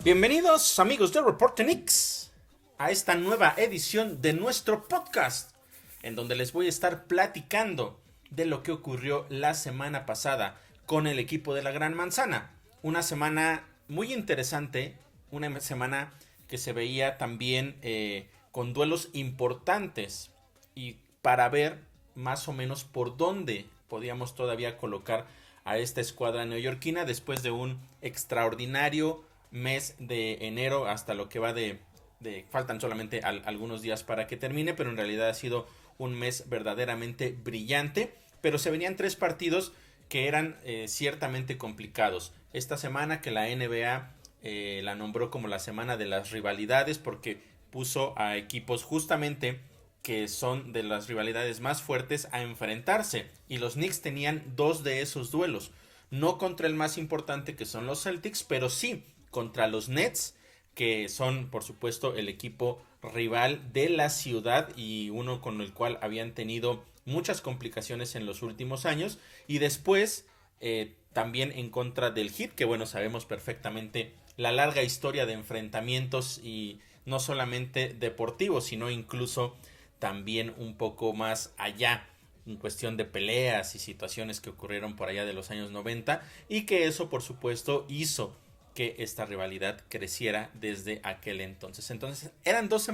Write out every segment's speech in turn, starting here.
Bienvenidos amigos de Reporte Knicks a esta nueva edición de nuestro podcast, en donde les voy a estar platicando de lo que ocurrió la semana pasada con el equipo de la Gran Manzana. Una semana muy interesante, una semana que se veía también con duelos importantes y para ver más o menos por dónde podíamos todavía colocar a esta escuadra neoyorquina después de un extraordinario mes de enero hasta lo que va faltan solamente algunos días para que termine, pero en realidad ha sido un mes verdaderamente brillante, pero se venían tres partidos que eran ciertamente complicados. Esta semana que la NBA la nombró como la semana de las rivalidades porque puso a equipos justamente que son de las rivalidades más fuertes a enfrentarse, y los Knicks tenían dos de esos duelos, no contra el más importante que son los Celtics, pero sí contra los Nets, que son por supuesto el equipo rival de la ciudad y uno con el cual habían tenido muchas complicaciones en los últimos años, y después también en contra del Heat, que bueno, sabemos perfectamente la larga historia de enfrentamientos y no solamente deportivos, sino incluso también un poco más allá en cuestión de peleas y situaciones que ocurrieron por allá de los años 90, y que eso por supuesto hizo que esta rivalidad creciera desde aquel entonces. Entonces eran dos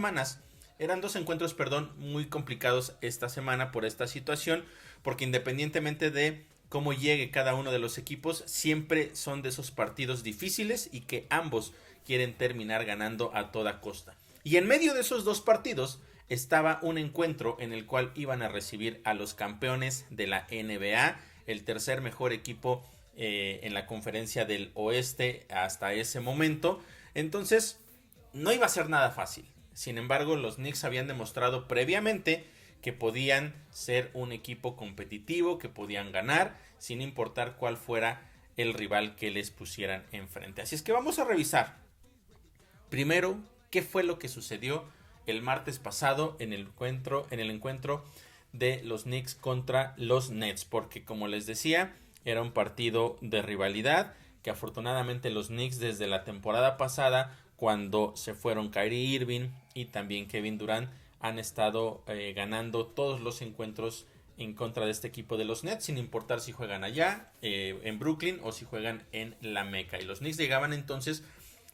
encuentros, muy complicados esta semana por esta situación, porque independientemente de cómo llegue cada uno de los equipos, siempre son de esos partidos difíciles y que ambos quieren terminar ganando a toda costa. Y en medio de esos dos partidos estaba un encuentro en el cual iban a recibir a los campeones de la NBA, el tercer mejor equipo en la conferencia del oeste hasta ese momento. Entonces no iba a ser nada fácil. Sin embargo, los Knicks habían demostrado previamente que podían ser un equipo competitivo, que podían ganar sin importar cuál fuera el rival que les pusieran enfrente. Así es que vamos a revisar primero qué fue lo que sucedió el martes pasado en el encuentro de los Knicks contra los Nets, porque como les decía, era un partido de rivalidad que afortunadamente los Knicks desde la temporada pasada, cuando se fueron Kyrie Irving y también Kevin Durant, han estado ganando todos los encuentros en contra de este equipo de los Nets, sin importar si juegan allá en Brooklyn o si juegan en la Meca. Y los Knicks llegaban entonces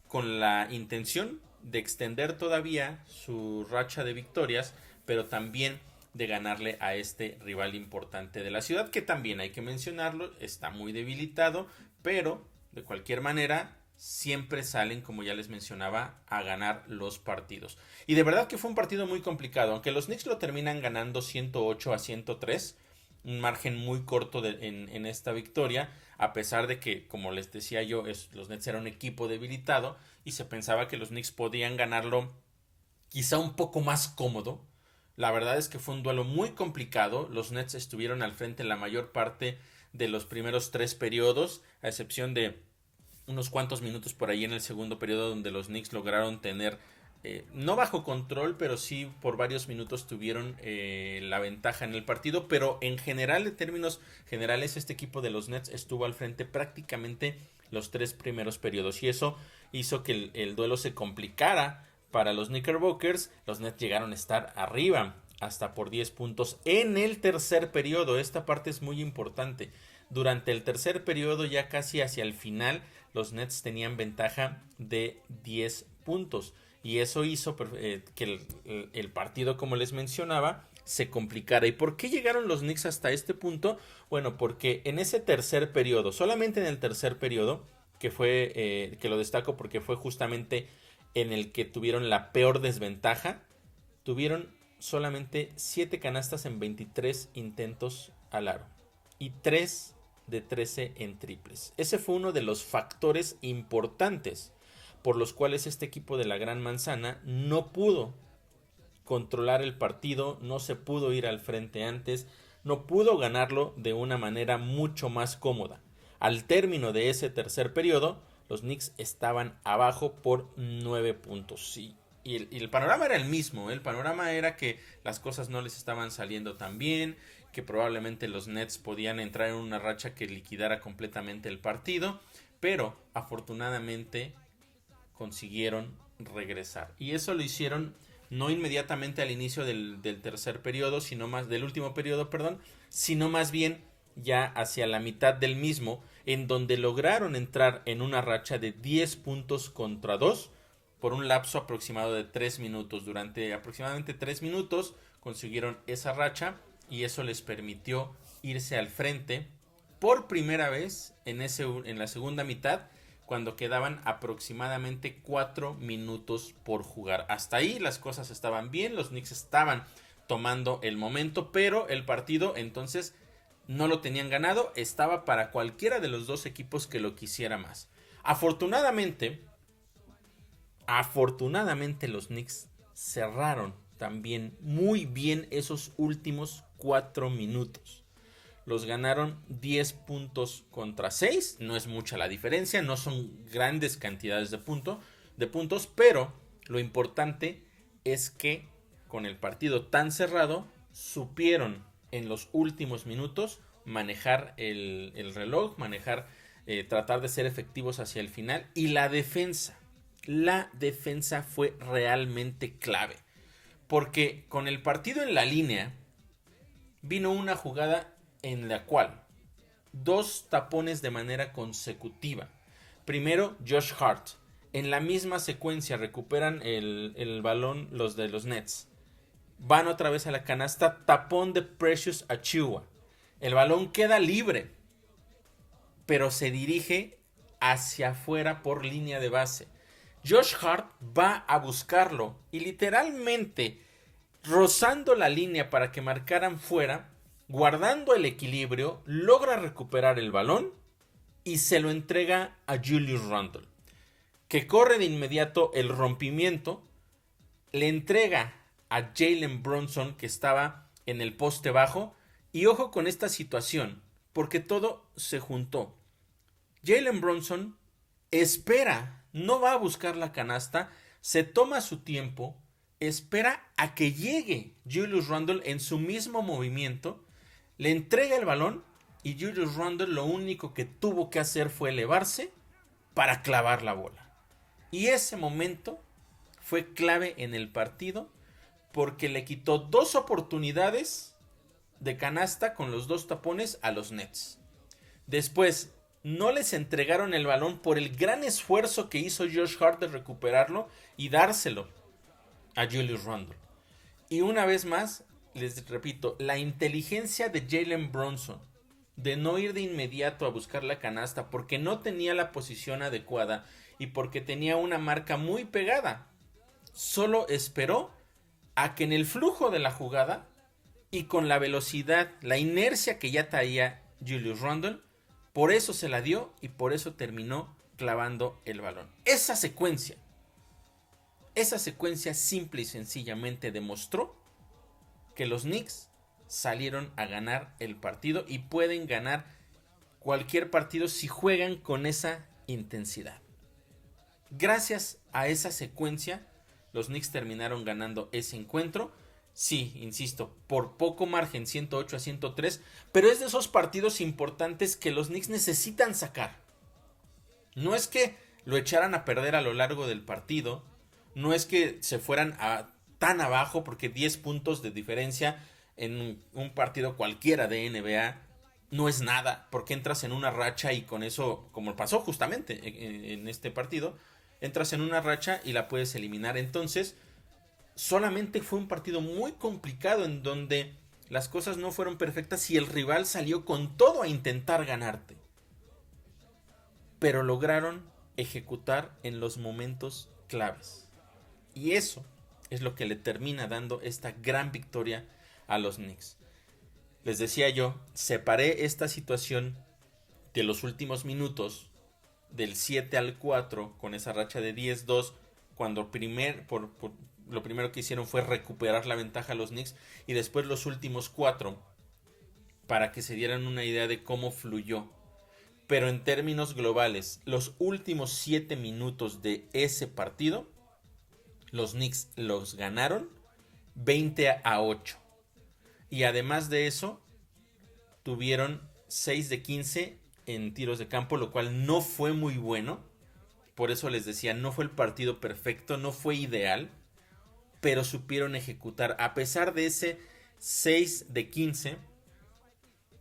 con la intención de extender todavía su racha de victorias, pero también de ganarle a este rival importante de la ciudad, que también hay que mencionarlo, está muy debilitado, pero de cualquier manera siempre salen, como ya les mencionaba, a ganar los partidos. Y de verdad que fue un partido muy complicado, aunque los Knicks lo terminan ganando 108-103, un margen muy corto en esta victoria, a pesar de que, como les decía yo, los Nets eran un equipo debilitado y se pensaba que los Knicks podían ganarlo quizá un poco más cómodo. La verdad es que fue un duelo muy complicado. Los Nets estuvieron al frente la mayor parte de los primeros tres periodos, a excepción de unos cuantos minutos por ahí en el segundo periodo donde los Knicks lograron tener, no bajo control, pero sí por varios minutos tuvieron la ventaja en el partido. Pero en general, en términos generales, este equipo de los Nets estuvo al frente prácticamente los tres primeros periodos, y eso hizo que el duelo se complicara para los Knickerbockers. Los Nets llegaron a estar arriba hasta por 10 puntos en el tercer periodo. Esta parte es muy importante. Durante el tercer periodo, ya casi hacia el final, los Nets tenían ventaja de 10 puntos. Y eso hizo que el partido, como les mencionaba, se complicara. ¿Y por qué llegaron los Knicks hasta este punto? Bueno, porque en ese tercer periodo, solamente en el tercer periodo, que fue, que lo destaco porque fue justamente en el que tuvieron la peor desventaja, tuvieron solamente 7 canastas en 23 intentos al aro y 3 de 13 en triples. Ese fue uno de los factores importantes por los cuales este equipo de la Gran Manzana no pudo controlar el partido, no se pudo ir al frente antes, no pudo ganarlo de una manera mucho más cómoda. Al término de ese tercer periodo, los Knicks estaban abajo por 9 puntos. Y el panorama era el mismo. El panorama era que las cosas no les estaban saliendo tan bien, que probablemente los Nets podían entrar en una racha que liquidara completamente el partido. Pero afortunadamente, consiguieron regresar. Y eso lo hicieron no inmediatamente al inicio del tercer periodo, del último periodo, perdón, sino más bien ya hacia la mitad del mismo, en donde lograron entrar en una racha de 10 puntos contra 2 por un lapso aproximado de 3 minutos. Durante aproximadamente 3 minutos consiguieron esa racha y eso les permitió irse al frente por primera vez en la segunda mitad, cuando quedaban aproximadamente 4 minutos por jugar. Hasta ahí las cosas estaban bien, los Knicks estaban tomando el momento, pero el partido entonces no lo tenían ganado, estaba para cualquiera de los dos equipos que lo quisiera más. Afortunadamente los Knicks cerraron también muy bien esos últimos 4 minutos. Los ganaron 10 puntos contra 6. No es mucha la diferencia, no son grandes cantidades de puntos, pero lo importante es que con el partido tan cerrado supieron en los últimos minutos manejar el reloj, tratar de ser efectivos hacia el final. Y la defensa fue realmente clave, porque con el partido en la línea vino una jugada en la cual 2 tapones de manera consecutiva. Primero, Josh Hart. En la misma secuencia recuperan el balón los de los Nets. Van otra vez a la canasta, tapón de Precious Achiuwa. El balón queda libre, pero se dirige hacia afuera por línea de base. Josh Hart va a buscarlo y literalmente rozando la línea para que marcaran fuera, guardando el equilibrio, logra recuperar el balón y se lo entrega a Julius Randle, que corre de inmediato el rompimiento, le entrega a Jalen Brunson, que estaba en el poste bajo. Y ojo con esta situación, porque todo se juntó. Jalen Brunson espera, no va a buscar la canasta, se toma su tiempo, espera a que llegue Julius Randle en su mismo movimiento, le entrega el balón y Julius Randle lo único que tuvo que hacer fue elevarse para clavar la bola. Y ese momento fue clave en el partido porque le quitó 2 oportunidades de canasta con los 2 tapones a los Nets. Después no les entregaron el balón por el gran esfuerzo que hizo Josh Hart de recuperarlo y dárselo a Julius Randle. Y una vez más, les repito, la inteligencia de Jalen Brunson de no ir de inmediato a buscar la canasta porque no tenía la posición adecuada y porque tenía una marca muy pegada. Solo esperó a que en el flujo de la jugada y con la velocidad, la inercia que ya traía Julius Randle, por eso se la dio y por eso terminó clavando el balón. Esa secuencia simple y sencillamente demostró que los Knicks salieron a ganar el partido y pueden ganar cualquier partido si juegan con esa intensidad. Gracias a esa secuencia, los Knicks terminaron ganando ese encuentro. Sí, insisto, por poco margen, 108-103, pero es de esos partidos importantes que los Knicks necesitan sacar. No es que lo echaran a perder a lo largo del partido, no es que se fueran tan abajo, porque 10 puntos de diferencia en un partido cualquiera de NBA no es nada, porque entras en una racha y con eso, como pasó justamente en este partido, entras en una racha y la puedes eliminar. Entonces, solamente fue un partido muy complicado en donde las cosas no fueron perfectas y el rival salió con todo a intentar ganarte. Pero lograron ejecutar en los momentos claves. Y eso es lo que le termina dando esta gran victoria a los Knicks. Les decía yo, separé esta situación de los últimos minutos, del 7 al 4, con esa racha de 10-2, cuando lo primero que hicieron fue recuperar la ventaja a los Knicks, y después los últimos 4, para que se dieran una idea de cómo fluyó. Pero en términos globales, los últimos 7 minutos de ese partido, los Knicks los ganaron 20-8. Y además de eso, tuvieron 6 de 15 en tiros de campo, lo cual no fue muy bueno. Por eso les decía, no fue el partido perfecto, no fue ideal, pero supieron ejecutar. A pesar de ese 6 de 15,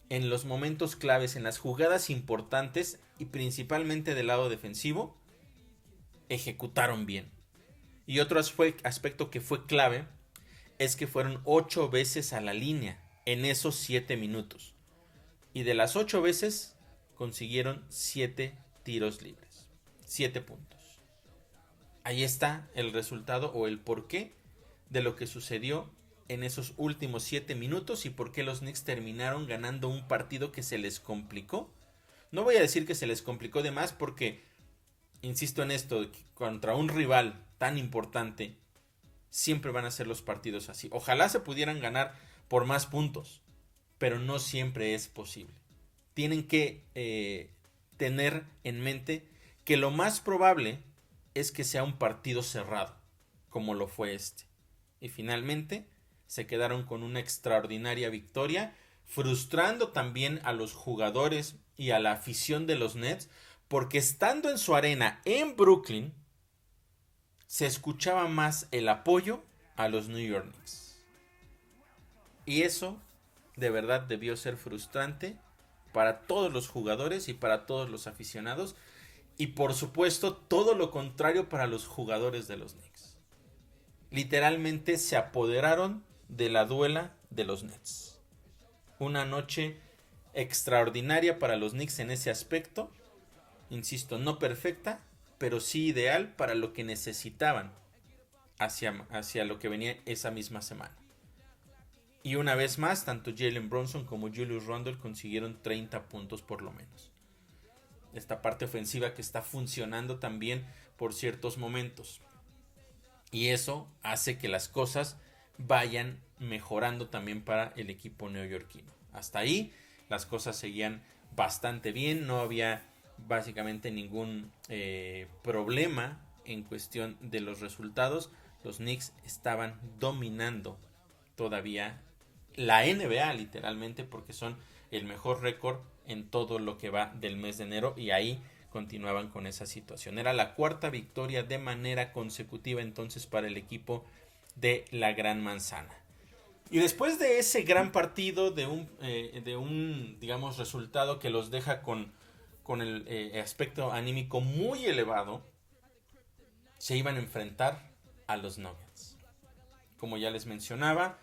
en los momentos claves, en las jugadas importantes y principalmente del lado defensivo, ejecutaron bien. Y otro aspecto que fue clave es que fueron 8 veces a la línea en esos 7 minutos. Y de las 8 veces consiguieron 7 tiros libres. 7 puntos. Ahí está el resultado o el porqué de lo que sucedió en esos últimos 7 minutos y por qué los Knicks terminaron ganando un partido que se les complicó. No voy a decir que se les complicó de más porque, insisto en esto, contra un rival tan importante, siempre van a ser los partidos así. Ojalá se pudieran ganar por más puntos, pero no siempre es posible. Tienen que tener en mente que lo más probable es que sea un partido cerrado, como lo fue este. Y finalmente se quedaron con una extraordinaria victoria, frustrando también a los jugadores y a la afición de los Nets, porque estando en su arena en Brooklyn, se escuchaba más el apoyo a los New York Knicks. Y eso de verdad debió ser frustrante para todos los jugadores y para todos los aficionados. Y por supuesto, todo lo contrario para los jugadores de los Knicks. Literalmente se apoderaron de la duela de los Nets. Una noche extraordinaria para los Knicks en ese aspecto. Insisto, no perfecta, pero sí ideal para lo que necesitaban hacia lo que venía esa misma semana. Y una vez más, tanto Jalen Brunson como Julius Randle consiguieron 30 puntos por lo menos. Esta parte ofensiva que está funcionando también por ciertos momentos. Y eso hace que las cosas vayan mejorando también para el equipo neoyorquino. Hasta ahí las cosas seguían bastante bien, no había básicamente ningún problema en cuestión de los resultados. Los Knicks estaban dominando todavía la NBA literalmente porque son el mejor récord en todo lo que va del mes de enero y ahí continuaban con esa situación. Era la cuarta victoria de manera consecutiva entonces para el equipo de la Gran Manzana. Y después de ese gran partido, de un digamos, resultado que los deja con el aspecto anímico muy elevado, se iban a enfrentar a los Nuggets. Como ya les mencionaba,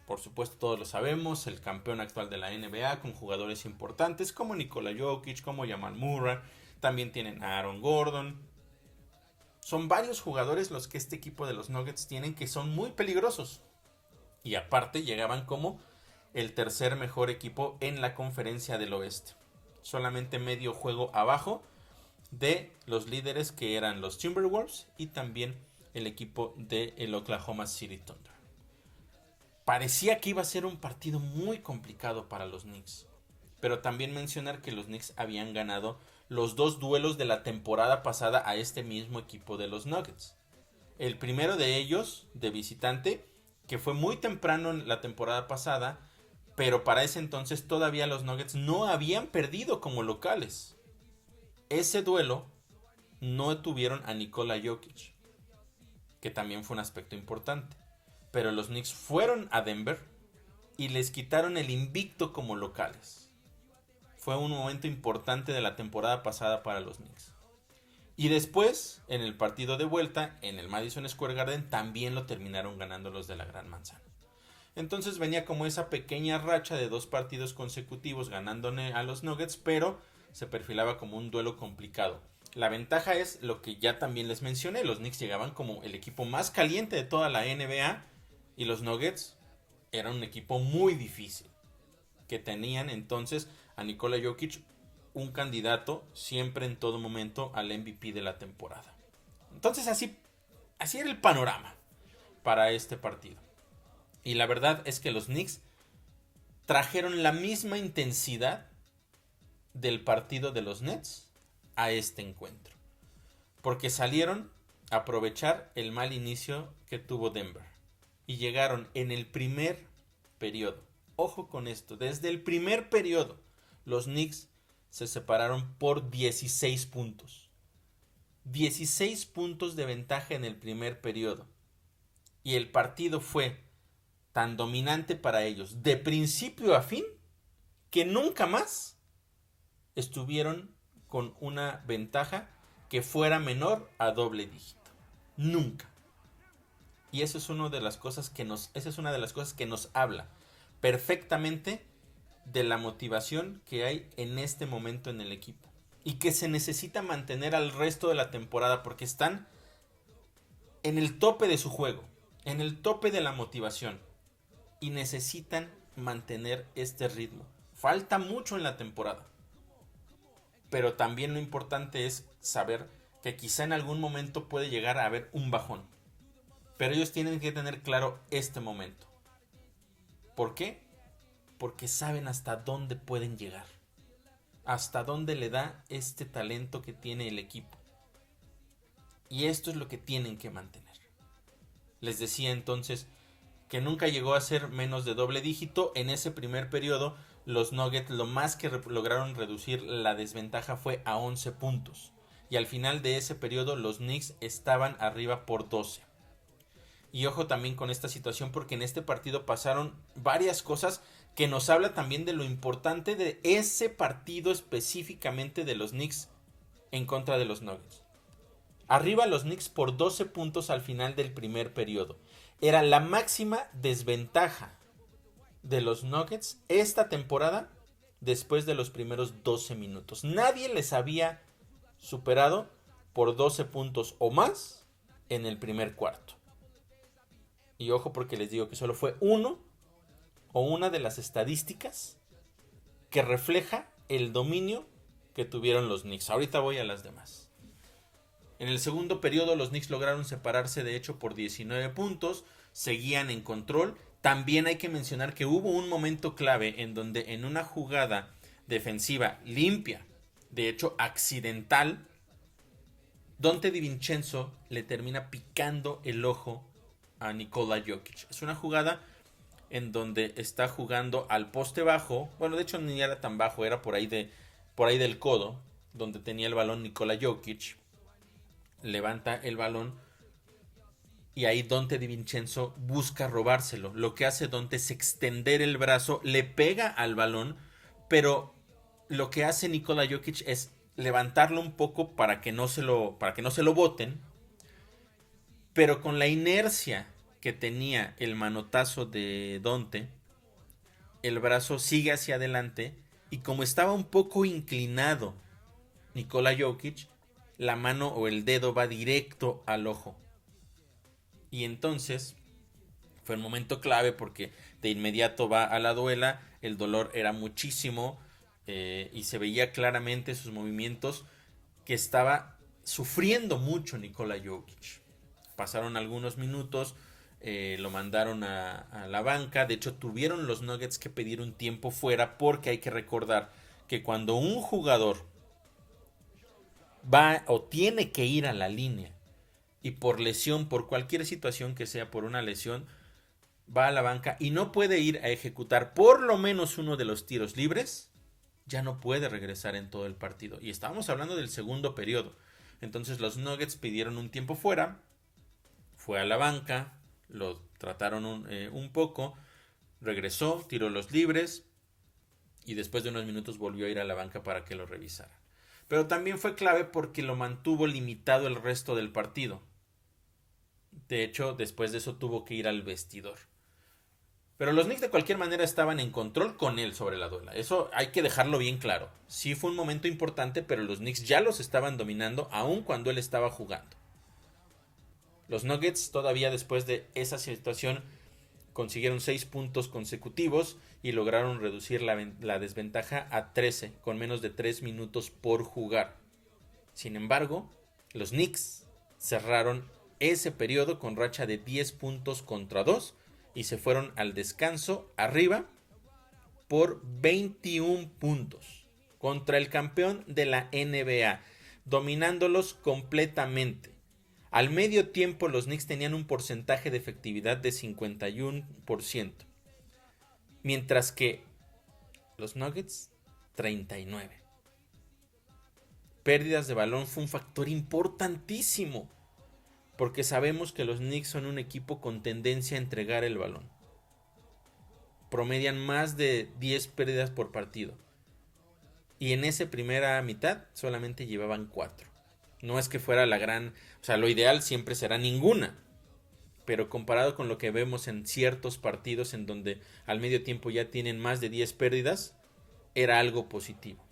por supuesto todos lo sabemos, el campeón actual de la NBA con jugadores importantes como Nikola Jokic, como Jamal Murray, también tienen a Aaron Gordon. Son varios jugadores los que este equipo de los Nuggets tienen que son muy peligrosos. Y aparte llegaban como el tercer mejor equipo en la conferencia del oeste. Solamente medio juego abajo de los líderes que eran los Timberwolves y también el equipo del Oklahoma City Thunder. Parecía que iba a ser un partido muy complicado para los Knicks. Pero también mencionar que los Knicks habían ganado los 2 duelos de la temporada pasada a este mismo equipo de los Nuggets. El primero de ellos, de visitante, que fue muy temprano en la temporada pasada, pero para ese entonces todavía los Nuggets no habían perdido como locales. Ese duelo no tuvieron a Nikola Jokic, que también fue un aspecto importante. Pero los Knicks fueron a Denver y les quitaron el invicto como locales. Fue un momento importante de la temporada pasada para los Knicks. Y después, en el partido de vuelta, en el Madison Square Garden, también lo terminaron ganando los de la Gran Manzana. Entonces venía como esa pequeña racha de 2 partidos consecutivos ganándole a los Nuggets, pero se perfilaba como un duelo complicado. La ventaja es lo que ya también les mencioné, los Knicks llegaban como el equipo más caliente de toda la NBA y los Nuggets eran un equipo muy difícil, que tenían entonces a Nikola Jokic, un candidato siempre en todo momento al MVP de la temporada. Entonces así era el panorama para este partido. Y la verdad es que los Knicks trajeron la misma intensidad del partido de los Nets a este encuentro. Porque salieron a aprovechar el mal inicio que tuvo Denver. Y llegaron en el primer periodo. Ojo con esto, desde el primer periodo los Knicks se separaron por 16 puntos. 16 puntos de ventaja en el primer periodo. Y el partido fue tan dominante para ellos, de principio a fin, que nunca más estuvieron con una ventaja que fuera menor a doble dígito. Nunca. Y eso es una de las cosas que nos habla perfectamente de la motivación que hay en este momento en el equipo. Y que se necesita mantener al resto de la temporada porque están en el tope de su juego, en el tope de la motivación. Y necesitan mantener este ritmo. Falta mucho en la temporada. Pero también lo importante es saber que quizá en algún momento puede llegar a haber un bajón. Pero ellos tienen que tener claro este momento. ¿Por qué? Porque saben hasta dónde pueden llegar. Hasta dónde le da este talento que tiene el equipo. Y esto es lo que tienen que mantener. Les decía entonces que nunca llegó a ser menos de doble dígito. En ese primer periodo, los Nuggets lo más que lograron reducir la desventaja fue a 11 puntos. Y al final de ese periodo, los Knicks estaban arriba por 12. Y ojo también con esta situación porque en este partido pasaron varias cosas que nos habla también de lo importante de ese partido específicamente de los Knicks en contra de los Nuggets. Arriba los Knicks por 12 puntos al final del primer periodo. Era la máxima desventaja de los Nuggets esta temporada después de los primeros 12 minutos. Nadie les había superado por 12 puntos o más en el primer cuarto. Y ojo porque les digo que solo fue una de las estadísticas que refleja el dominio que tuvieron los Knicks. Ahorita voy a las demás. En el segundo periodo los Knicks lograron separarse de hecho por 19 puntos. Seguían en control. También hay que mencionar que hubo un momento clave en donde en una jugada defensiva limpia, de hecho accidental, Donte DiVincenzo le termina picando el ojo a Nikola Jokic. Es una jugada en donde está jugando al poste bajo. Bueno, de hecho ni era tan bajo, era por ahí del codo, donde tenía el balón Nikola Jokic. Levanta el balón y ahí Donte DiVincenzo busca robárselo. Lo que hace Donte es extender el brazo, le pega al balón, pero lo que hace Nikola Jokic es levantarlo un poco para que no se lo boten. Pero con la inercia que tenía el manotazo de Donte, el brazo sigue hacia adelante y como estaba un poco inclinado Nikola Jokic, la mano o el dedo va directo al ojo. Y entonces fue un momento clave porque de inmediato va a la duela, el dolor era muchísimo y se veía claramente sus movimientos que estaba sufriendo mucho Nikola Jokic. Pasaron algunos minutos, lo mandaron a la banca. De hecho, tuvieron los Nuggets que pedir un tiempo fuera porque hay que recordar que cuando un jugador va o tiene que ir a la línea y por lesión, por cualquier situación que sea, por una lesión, va a la banca y no puede ir a ejecutar por lo menos uno de los tiros libres, ya no puede regresar en todo el partido. Y estábamos hablando del segundo periodo. Entonces los Nuggets pidieron un tiempo fuera. Fue a la banca, lo trataron un poco, regresó, tiró los libres y después de unos minutos volvió a ir a la banca para que lo revisaran. Pero también fue clave porque lo mantuvo limitado el resto del partido. De hecho, después de eso tuvo que ir al vestidor. Pero los Knicks de cualquier manera estaban en control con él sobre la duela. Eso hay que dejarlo bien claro. Sí fue un momento importante, pero los Knicks ya los estaban dominando aun cuando él estaba jugando. Los Nuggets todavía después de esa situación consiguieron 6 puntos consecutivos y lograron reducir la desventaja a 13 con menos de 3 minutos por jugar. Sin embargo, los Knicks cerraron ese periodo con racha de 10 puntos contra 2 y se fueron al descanso arriba por 21 puntos contra el campeón de la NBA, dominándolos completamente. Al medio tiempo los Knicks tenían un porcentaje de efectividad de 51%, mientras que los Nuggets 39%. pérdidas de balón fue un factor importantísimo, porque sabemos que los Knicks son un equipo con tendencia a entregar el balón. Promedian más de 10 pérdidas por partido. Y en esa primera mitad solamente llevaban 4. No es que fuera la gran... O sea, lo ideal siempre será ninguna. Pero comparado con lo que vemos en ciertos partidos en donde al medio tiempo ya tienen más de 10 pérdidas, era algo positivo.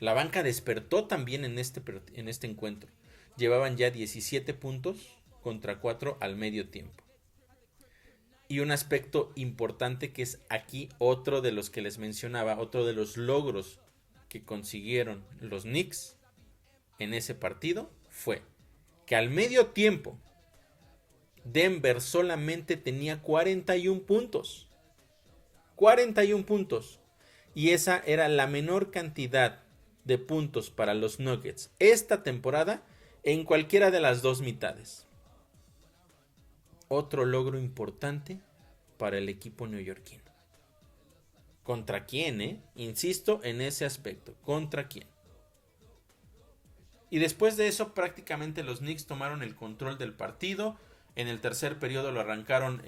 La banca despertó también en este encuentro. Llevaban ya 17 puntos contra 4 al medio tiempo. Y un aspecto importante que es aquí otro de los que les mencionaba, otro de los logros que consiguieron los Knicks en ese partido fue que al medio tiempo Denver solamente tenía 41 puntos. 41 puntos. Y esa era la menor cantidad de puntos para los Nuggets esta temporada en cualquiera de las dos mitades. Otro logro importante para el equipo neoyorquino. ¿Contra quién, Insisto en ese aspecto. ¿Contra quién? Y después de eso prácticamente los Knicks tomaron el control del partido. En el tercer periodo lo arrancaron,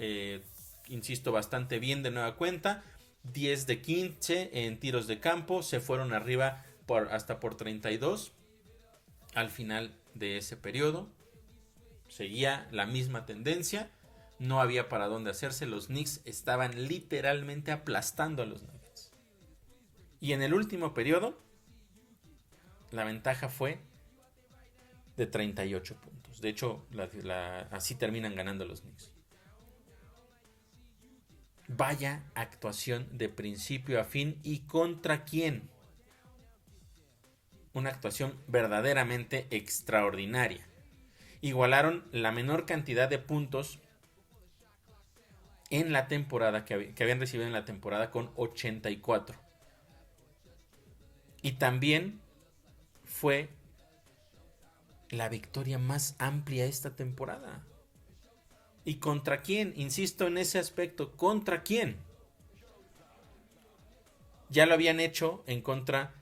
insisto, bastante bien de nueva cuenta. 10 de 15 en tiros de campo. Se fueron arriba hasta por 32 al final de ese periodo. Seguía la misma tendencia. No había para dónde hacerse. Los Knicks estaban literalmente aplastando a los Nuggets. Y en el último periodo, la ventaja fue de 38 puntos. De hecho, así terminan ganando los Knicks. Vaya actuación de principio a fin. ¿Y contra quién? Una actuación verdaderamente extraordinaria. Igualaron la menor cantidad de puntos en la temporada que habían recibido en la temporada con 84. Y también fue la victoria más amplia esta temporada. ¿Y contra quién? Insisto en ese aspecto. ¿Contra quién? Ya lo habían hecho en contra,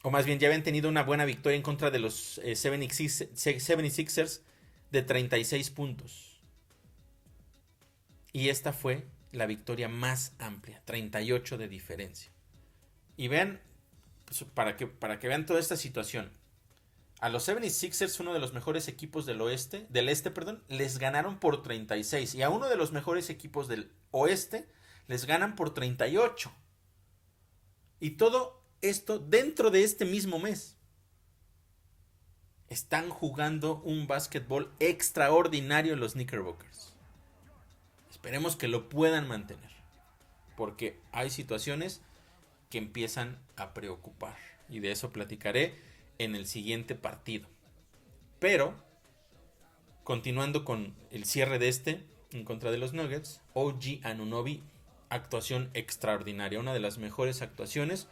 o más bien ya habían tenido una buena victoria en contra de los 76ers de 36 puntos. Y esta fue la victoria más amplia, 38 de diferencia. Y vean, pues, para que vean toda esta situación. A los 76ers, uno de los mejores equipos del este, les ganaron por 36. Y a uno de los mejores equipos del oeste, les ganan por 38. Y todo esto dentro de este mismo mes. Están jugando un básquetbol extraordinario los Knickerbockers. Esperemos que lo puedan mantener. Porque hay situaciones que empiezan a preocupar. Y de eso platicaré en el siguiente partido. Pero, continuando con el cierre de en contra de los Nuggets, OG Anunoby, actuación extraordinaria, una de las mejores actuaciones,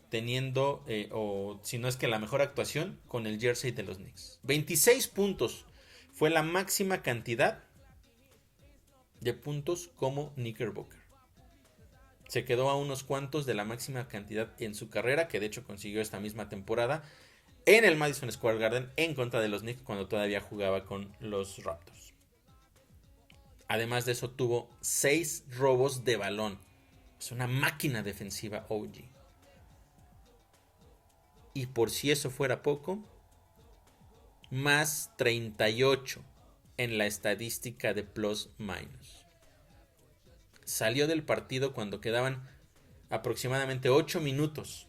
teniendo, o si no es que la mejor actuación, con el jersey de los Knicks. 26 puntos fue la máxima cantidad de puntos como Knickerbocker. Se quedó a unos cuantos de la máxima cantidad en su carrera, que de hecho consiguió esta misma temporada en el Madison Square Garden en contra de los Knicks cuando todavía jugaba con los Raptors. Además de eso tuvo 6 robos de balón. Es una máquina defensiva OG. Y por si eso fuera poco, más 38 en la estadística de plus minus. Salió del partido cuando quedaban aproximadamente 8 minutos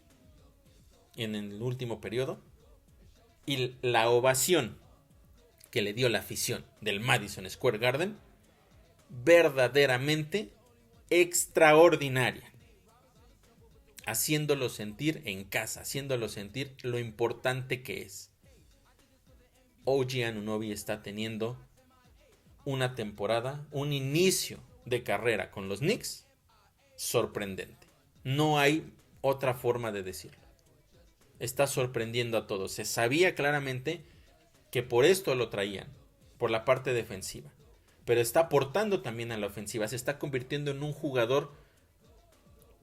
en el último periodo. Y la ovación que le dio la afición del Madison Square Garden, verdaderamente extraordinaria. Haciéndolo sentir en casa, haciéndolo sentir lo importante que es. OG Anunoby está teniendo una temporada, un inicio de carrera con los Knicks sorprendente. No hay otra forma de decirlo. Está sorprendiendo a todos. Se sabía claramente que por esto lo traían, por la parte defensiva. Pero está aportando también a la ofensiva. Se está convirtiendo en un jugador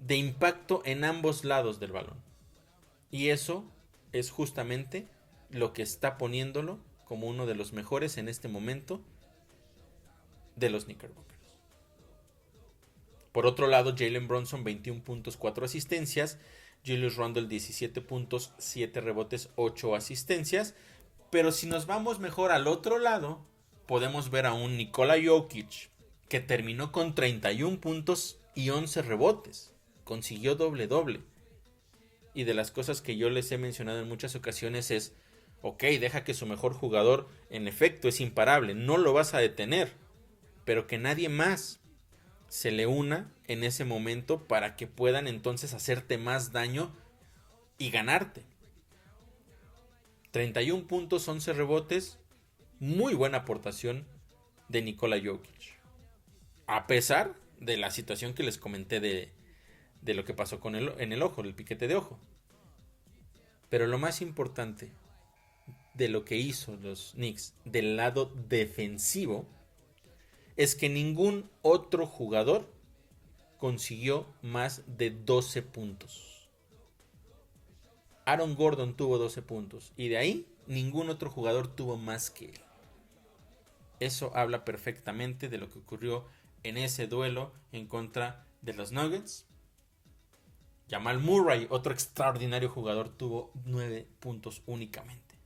de impacto en ambos lados del balón. Y eso es justamente lo que está poniéndolo como uno de los mejores en este momento de los Knickerbockers. Por otro lado, Jalen Brunson 21 puntos, 4 asistencias. Julius Randle 17 puntos, 7 rebotes, 8 asistencias. Pero si nos vamos mejor al otro lado, podemos ver a un Nikola Jokic que terminó con 31 puntos y 11 rebotes. Consiguió doble-doble. Y de las cosas que yo les he mencionado en muchas ocasiones es, ok, deja que su mejor jugador en efecto es imparable, no lo vas a detener, pero que nadie más se le una en ese momento para que puedan entonces hacerte más daño y ganarte. 31 puntos, 11 rebotes, muy buena aportación de Nikola Jokic. A pesar de la situación que les comenté de lo que pasó con en el ojo, el piquete de ojo. Pero lo más importante de lo que hizo los Knicks del lado defensivo es que ningún otro jugador consiguió más de 12 puntos. Aaron Gordon tuvo 12 puntos y de ahí ningún otro jugador tuvo más que él. Eso habla perfectamente de lo que ocurrió en ese duelo en contra de los Nuggets. Jamal Murray, otro extraordinario jugador, tuvo 9 puntos únicamente.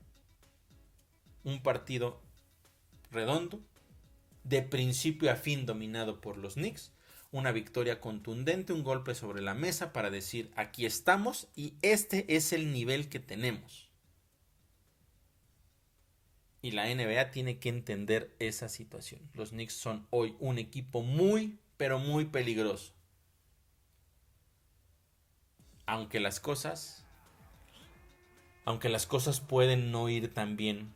Un partido redondo, de principio a fin dominado por los Knicks. Una victoria contundente, un golpe sobre la mesa para decir, aquí estamos y este es el nivel que tenemos. Y la NBA tiene que entender esa situación. Los Knicks son hoy un equipo muy, pero muy peligroso. Aunque las cosas pueden no ir tan bien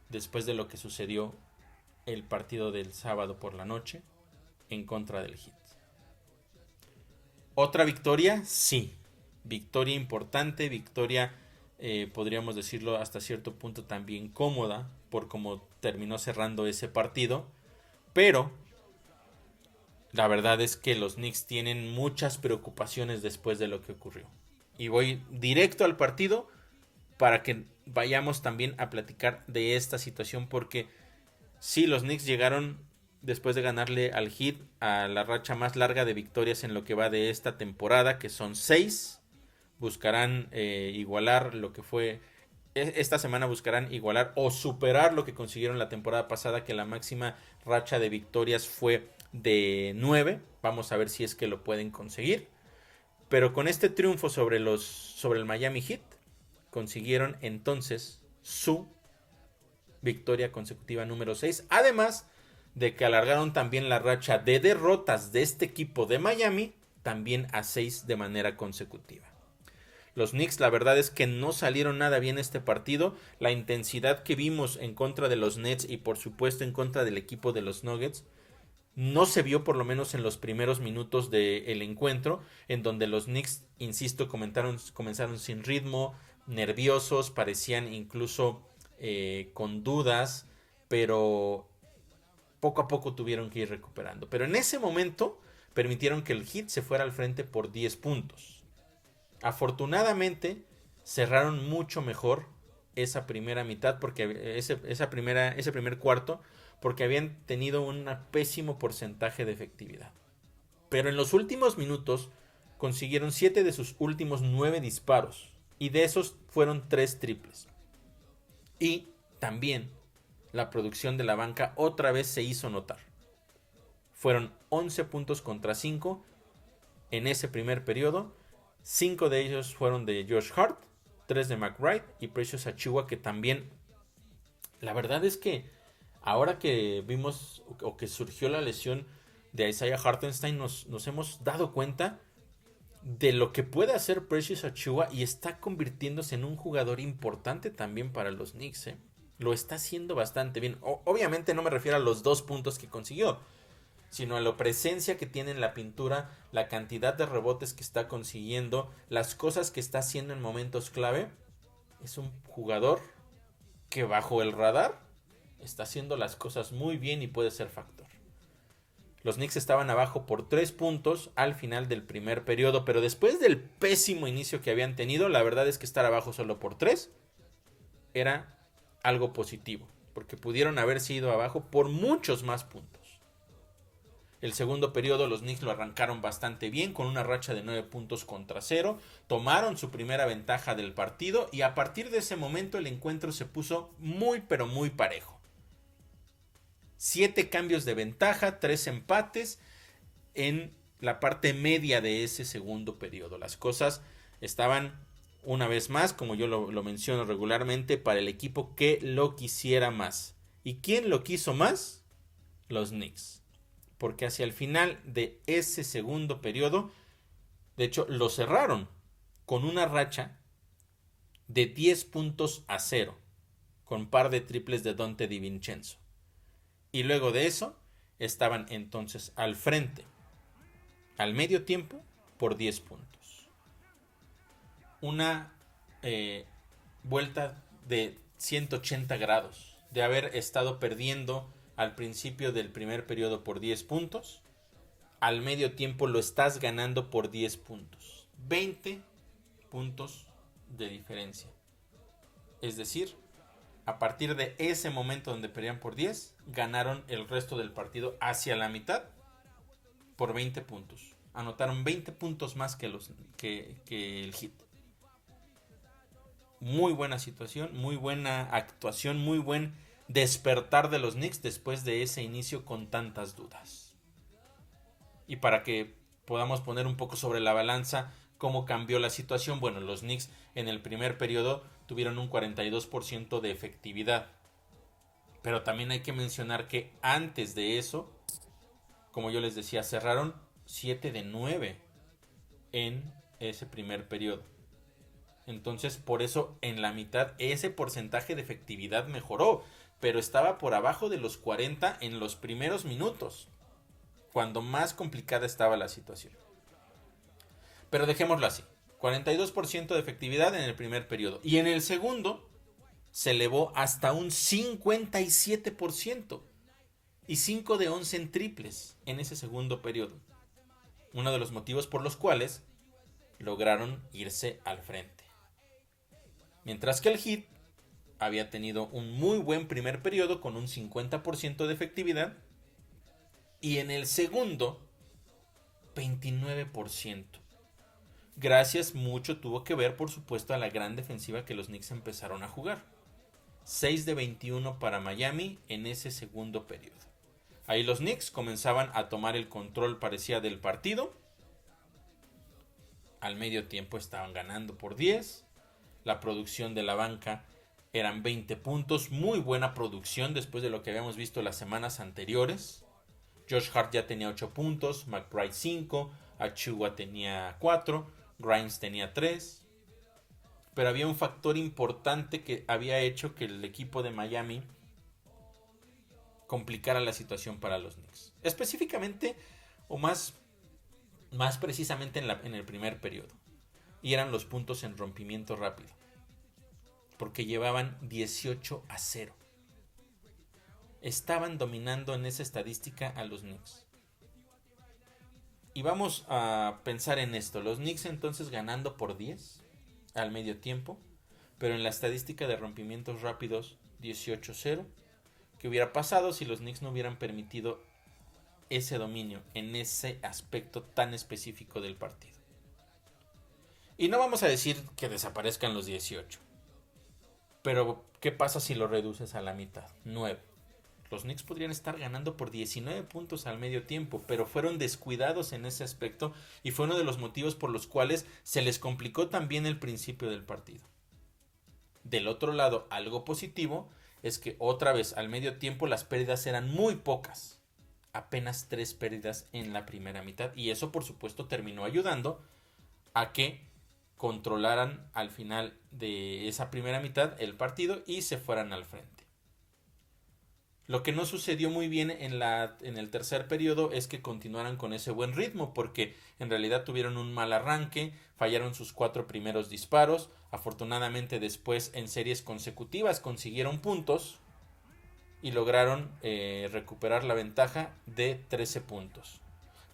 después de lo que sucedió el partido del sábado por la noche en contra del Heat. ¿Otra victoria? Sí. Victoria importante, victoria podríamos decirlo hasta cierto punto también cómoda por cómo terminó cerrando ese partido. Pero la verdad es que los Knicks tienen muchas preocupaciones después de lo que ocurrió. Y voy directo al partido para que vayamos también a platicar de esta situación porque sí, los Knicks llegaron después de ganarle al Heat a la racha más larga de victorias en lo que va de esta temporada, que son 6. Buscarán igualar lo que fue esta semana, buscarán igualar o superar lo que consiguieron la temporada pasada, que la máxima racha de victorias fue de 9. Vamos a ver si es que lo pueden conseguir. Pero con este triunfo sobre el Miami Heat consiguieron entonces su victoria consecutiva número 6. Además de que alargaron también la racha de derrotas de este equipo de Miami también a 6 de manera consecutiva. Los Knicks, la verdad es que no salieron nada bien este partido. La intensidad que vimos en contra de los Nets y por supuesto en contra del equipo de los Nuggets no se vio, por lo menos en los primeros minutos del encuentro, en donde los Knicks, insisto, comenzaron sin ritmo, nerviosos, parecían incluso con dudas, pero poco a poco tuvieron que ir recuperando. Pero en ese momento permitieron que el Heat se fuera al frente por 10 puntos. Afortunadamente cerraron mucho mejor esa primera mitad, porque ese primer cuarto, porque habían tenido un pésimo porcentaje de efectividad. Pero en los últimos minutos consiguieron 7 de sus últimos 9 disparos, y de esos fueron 3 triples. Y también la producción de la banca otra vez se hizo notar. Fueron 11 puntos contra 5 en ese primer periodo. 5 de ellos fueron de Josh Hart, 3 de McBride y Precious Achiuwa, que también, la verdad es que ahora que vimos o que surgió la lesión de Isaiah Hartenstein, nos hemos dado cuenta de lo que puede hacer Precious Achiuwa y está convirtiéndose en un jugador importante también para los Knicks. Lo está haciendo bastante bien. Obviamente no me refiero a los 2 puntos que consiguió, sino a la presencia que tiene en la pintura, la cantidad de rebotes que está consiguiendo, las cosas que está haciendo en momentos clave. Es un jugador que bajo el radar está haciendo las cosas muy bien y puede ser factor. Los Knicks estaban abajo por 3 puntos al final del primer periodo, pero después del pésimo inicio que habían tenido, la verdad es que estar abajo solo por 3 era algo positivo, porque pudieron haberse ido abajo por muchos más puntos. El segundo periodo los Knicks lo arrancaron bastante bien con una racha de 9 puntos contra 0, tomaron su primera ventaja del partido y a partir de ese momento el encuentro se puso muy pero muy parejo. 7 cambios de ventaja, 3 empates en la parte media de ese segundo periodo. Las cosas estaban una vez más, como yo lo menciono regularmente, para el equipo que lo quisiera más. ¿Y quién lo quiso más? Los Knicks. Porque hacia el final de ese segundo periodo, de hecho, lo cerraron con una racha de 10 puntos a 0, con par de triples de Donte DiVincenzo. Y luego de eso, estaban entonces al frente, al medio tiempo, por 10 puntos. Una vuelta de 180 grados, de haber estado perdiendo al principio del primer periodo por 10 puntos, al medio tiempo lo estás ganando por 10 puntos. 20 puntos de diferencia. Es decir, a partir de ese momento donde perdían por 10, ganaron el resto del partido hacia la mitad por 20 puntos. Anotaron 20 puntos más que el Heat. Muy buena situación, muy buena actuación, muy buen despertar de los Knicks después de ese inicio con tantas dudas. Y para que podamos poner un poco sobre la balanza cómo cambió la situación, bueno, los Knicks en el primer periodo tuvieron un 42% de efectividad. Pero también hay que mencionar que antes de eso, como yo les decía, cerraron 7 de 9 en ese primer periodo. Entonces, por eso en la mitad ese porcentaje de efectividad mejoró, pero estaba por abajo de los 40 en los primeros minutos, cuando más complicada estaba la situación. Pero dejémoslo así, 42% de efectividad en el primer periodo. Y en el segundo se elevó hasta un 57%. Y 5 de 11 en triples en ese segundo periodo. Uno de los motivos por los cuales lograron irse al frente. Mientras que el Heat había tenido un muy buen primer periodo con un 50% de efectividad. Y en el segundo, 29%. Gracias mucho tuvo que ver, por supuesto, a la gran defensiva que los Knicks empezaron a jugar. 6 de 21 para Miami en ese segundo periodo. Ahí los Knicks comenzaban a tomar el control, parecía, del partido. Al medio tiempo estaban ganando por 10. La producción de la banca eran 20 puntos. Muy buena producción después de lo que habíamos visto las semanas anteriores. Josh Hart ya tenía 8 puntos, McBride 5, Achiuwa tenía 4, Grimes tenía 3. Pero había un factor importante que había hecho que el equipo de Miami complicara la situación para los Knicks. Específicamente, o más precisamente en el primer periodo. Y eran los puntos en rompimiento rápido. Porque llevaban 18 a 0. Estaban dominando en esa estadística a los Knicks. Y vamos a pensar en esto. Los Knicks entonces ganando por 10 al medio tiempo. Pero en la estadística de rompimientos rápidos 18-0. ¿Qué hubiera pasado si los Knicks no hubieran permitido ese dominio en ese aspecto tan específico del partido? Y no vamos a decir que desaparezcan los 18. Pero ¿qué pasa si lo reduces a la mitad? 9. Los Knicks podrían estar ganando por 19 puntos al medio tiempo, pero fueron descuidados en ese aspecto y fue uno de los motivos por los cuales se les complicó también el principio del partido. Del otro lado, algo positivo es que otra vez al medio tiempo las pérdidas eran muy pocas. Apenas 3 pérdidas en la primera mitad y eso por supuesto terminó ayudando a que controlaran al final de esa primera mitad el partido y se fueran al frente. Lo que no sucedió muy bien en el tercer periodo es que continuaran con ese buen ritmo, porque en realidad tuvieron un mal arranque, fallaron sus 4 primeros disparos, afortunadamente después en series consecutivas consiguieron puntos, y lograron recuperar la ventaja de 13 puntos.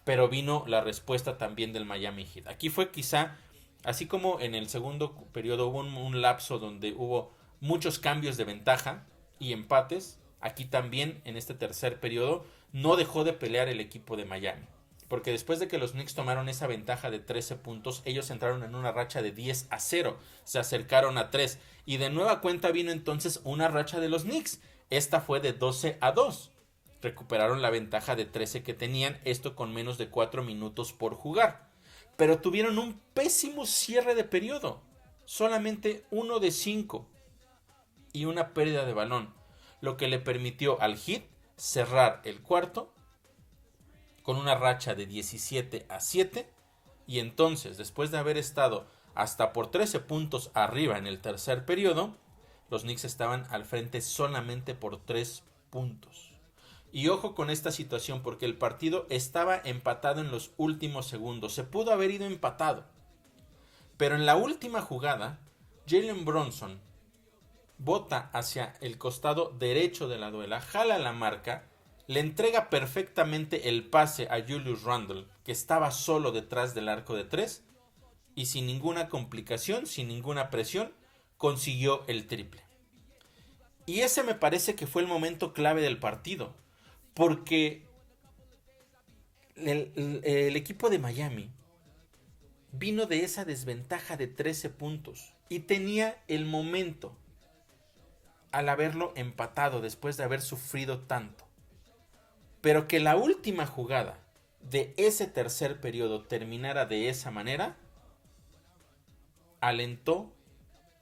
Pero vino la respuesta también del Miami Heat. Aquí fue quizá, así como en el segundo periodo hubo un lapso donde hubo muchos cambios de ventaja y empates, aquí también en este tercer periodo no dejó de pelear el equipo de Miami. Porque después de que los Knicks tomaron esa ventaja de 13 puntos, ellos entraron en una racha de 10-0. Se acercaron a 3. Y de nueva cuenta vino entonces una racha de los Knicks. Esta fue de 12-2. Recuperaron la ventaja de 13 que tenían, esto con menos de 4 minutos por jugar. Pero tuvieron un pésimo cierre de periodo. Solamente 1 de 5. Y una pérdida de balón. Lo que le permitió al Heat cerrar el cuarto con una racha de 17-7, y entonces, después de haber estado hasta por 13 puntos arriba en el tercer periodo, los Knicks estaban al frente solamente por 3 puntos. Y ojo con esta situación, porque el partido estaba empatado en los últimos segundos. Se pudo haber ido empatado. Pero en la última jugada, Jalen Brunson bota hacia el costado derecho de la duela, jala la marca, le entrega perfectamente el pase a Julius Randle, que estaba solo detrás del arco de 3, y sin ninguna complicación, sin ninguna presión, consiguió el triple. Y ese me parece que fue el momento clave del partido, porque el equipo de Miami vino de esa desventaja de 13 puntos y tenía el momento al haberlo empatado después de haber sufrido tanto. Pero que la última jugada de ese tercer periodo terminara de esa manera, alentó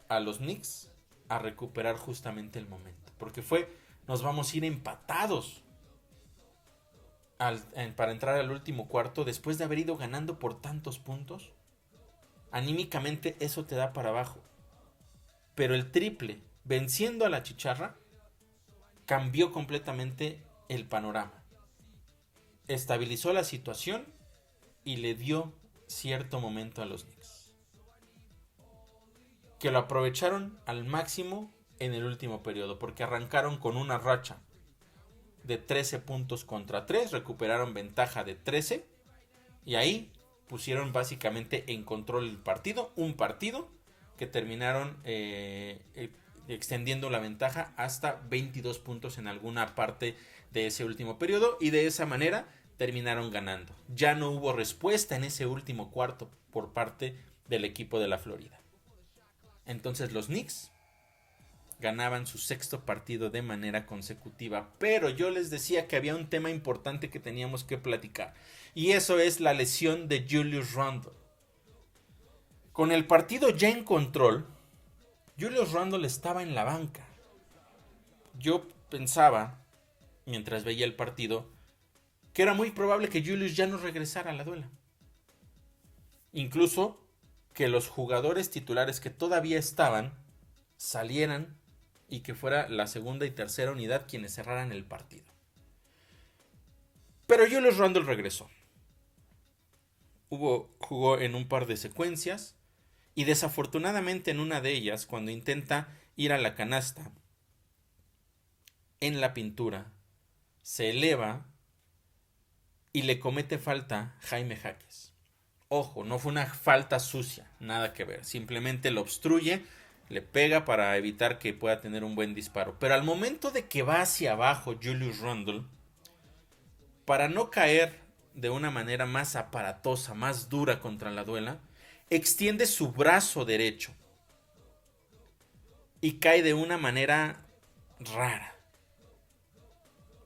a los Knicks a recuperar justamente el momento. Porque nos vamos a ir empatados para entrar al último cuarto después de haber ido ganando por tantos puntos. Anímicamente eso te da para abajo. Pero el triple, venciendo a la chicharra, cambió completamente el panorama. Estabilizó la situación y le dio cierto momento a los Knicks, que lo aprovecharon al máximo en el último periodo, porque arrancaron con una racha de 13 puntos contra 3, recuperaron ventaja de 13 y ahí pusieron básicamente en control el partido, un partido que terminaron extendiendo la ventaja hasta 22 puntos en alguna parte de ese último periodo, y de esa manera terminaron ganando. Ya no hubo respuesta en ese último cuarto por parte del equipo de la Florida. Entonces los Knicks ganaban su sexto partido de manera consecutiva, pero yo les decía que había un tema importante que teníamos que platicar, y eso es la lesión de Julius Randle. Con el partido ya en control, Julius Randle estaba en la banca. Yo pensaba, mientras veía el partido, que era muy probable que Julius ya no regresara a la duela. Incluso que los jugadores titulares que todavía estaban salieran y que fuera la segunda y tercera unidad quienes cerraran el partido. Pero Julius Randle regresó. Jugó en un par de secuencias y desafortunadamente en una de ellas, cuando intenta ir a la canasta, en la pintura se eleva y le comete falta Jaime Jaques. Ojo, no fue una falta sucia, nada que ver. Simplemente lo obstruye, le pega para evitar que pueda tener un buen disparo. Pero al momento de que va hacia abajo Julius Randle, para no caer de una manera más aparatosa, más dura contra la duela, extiende su brazo derecho y cae de una manera rara.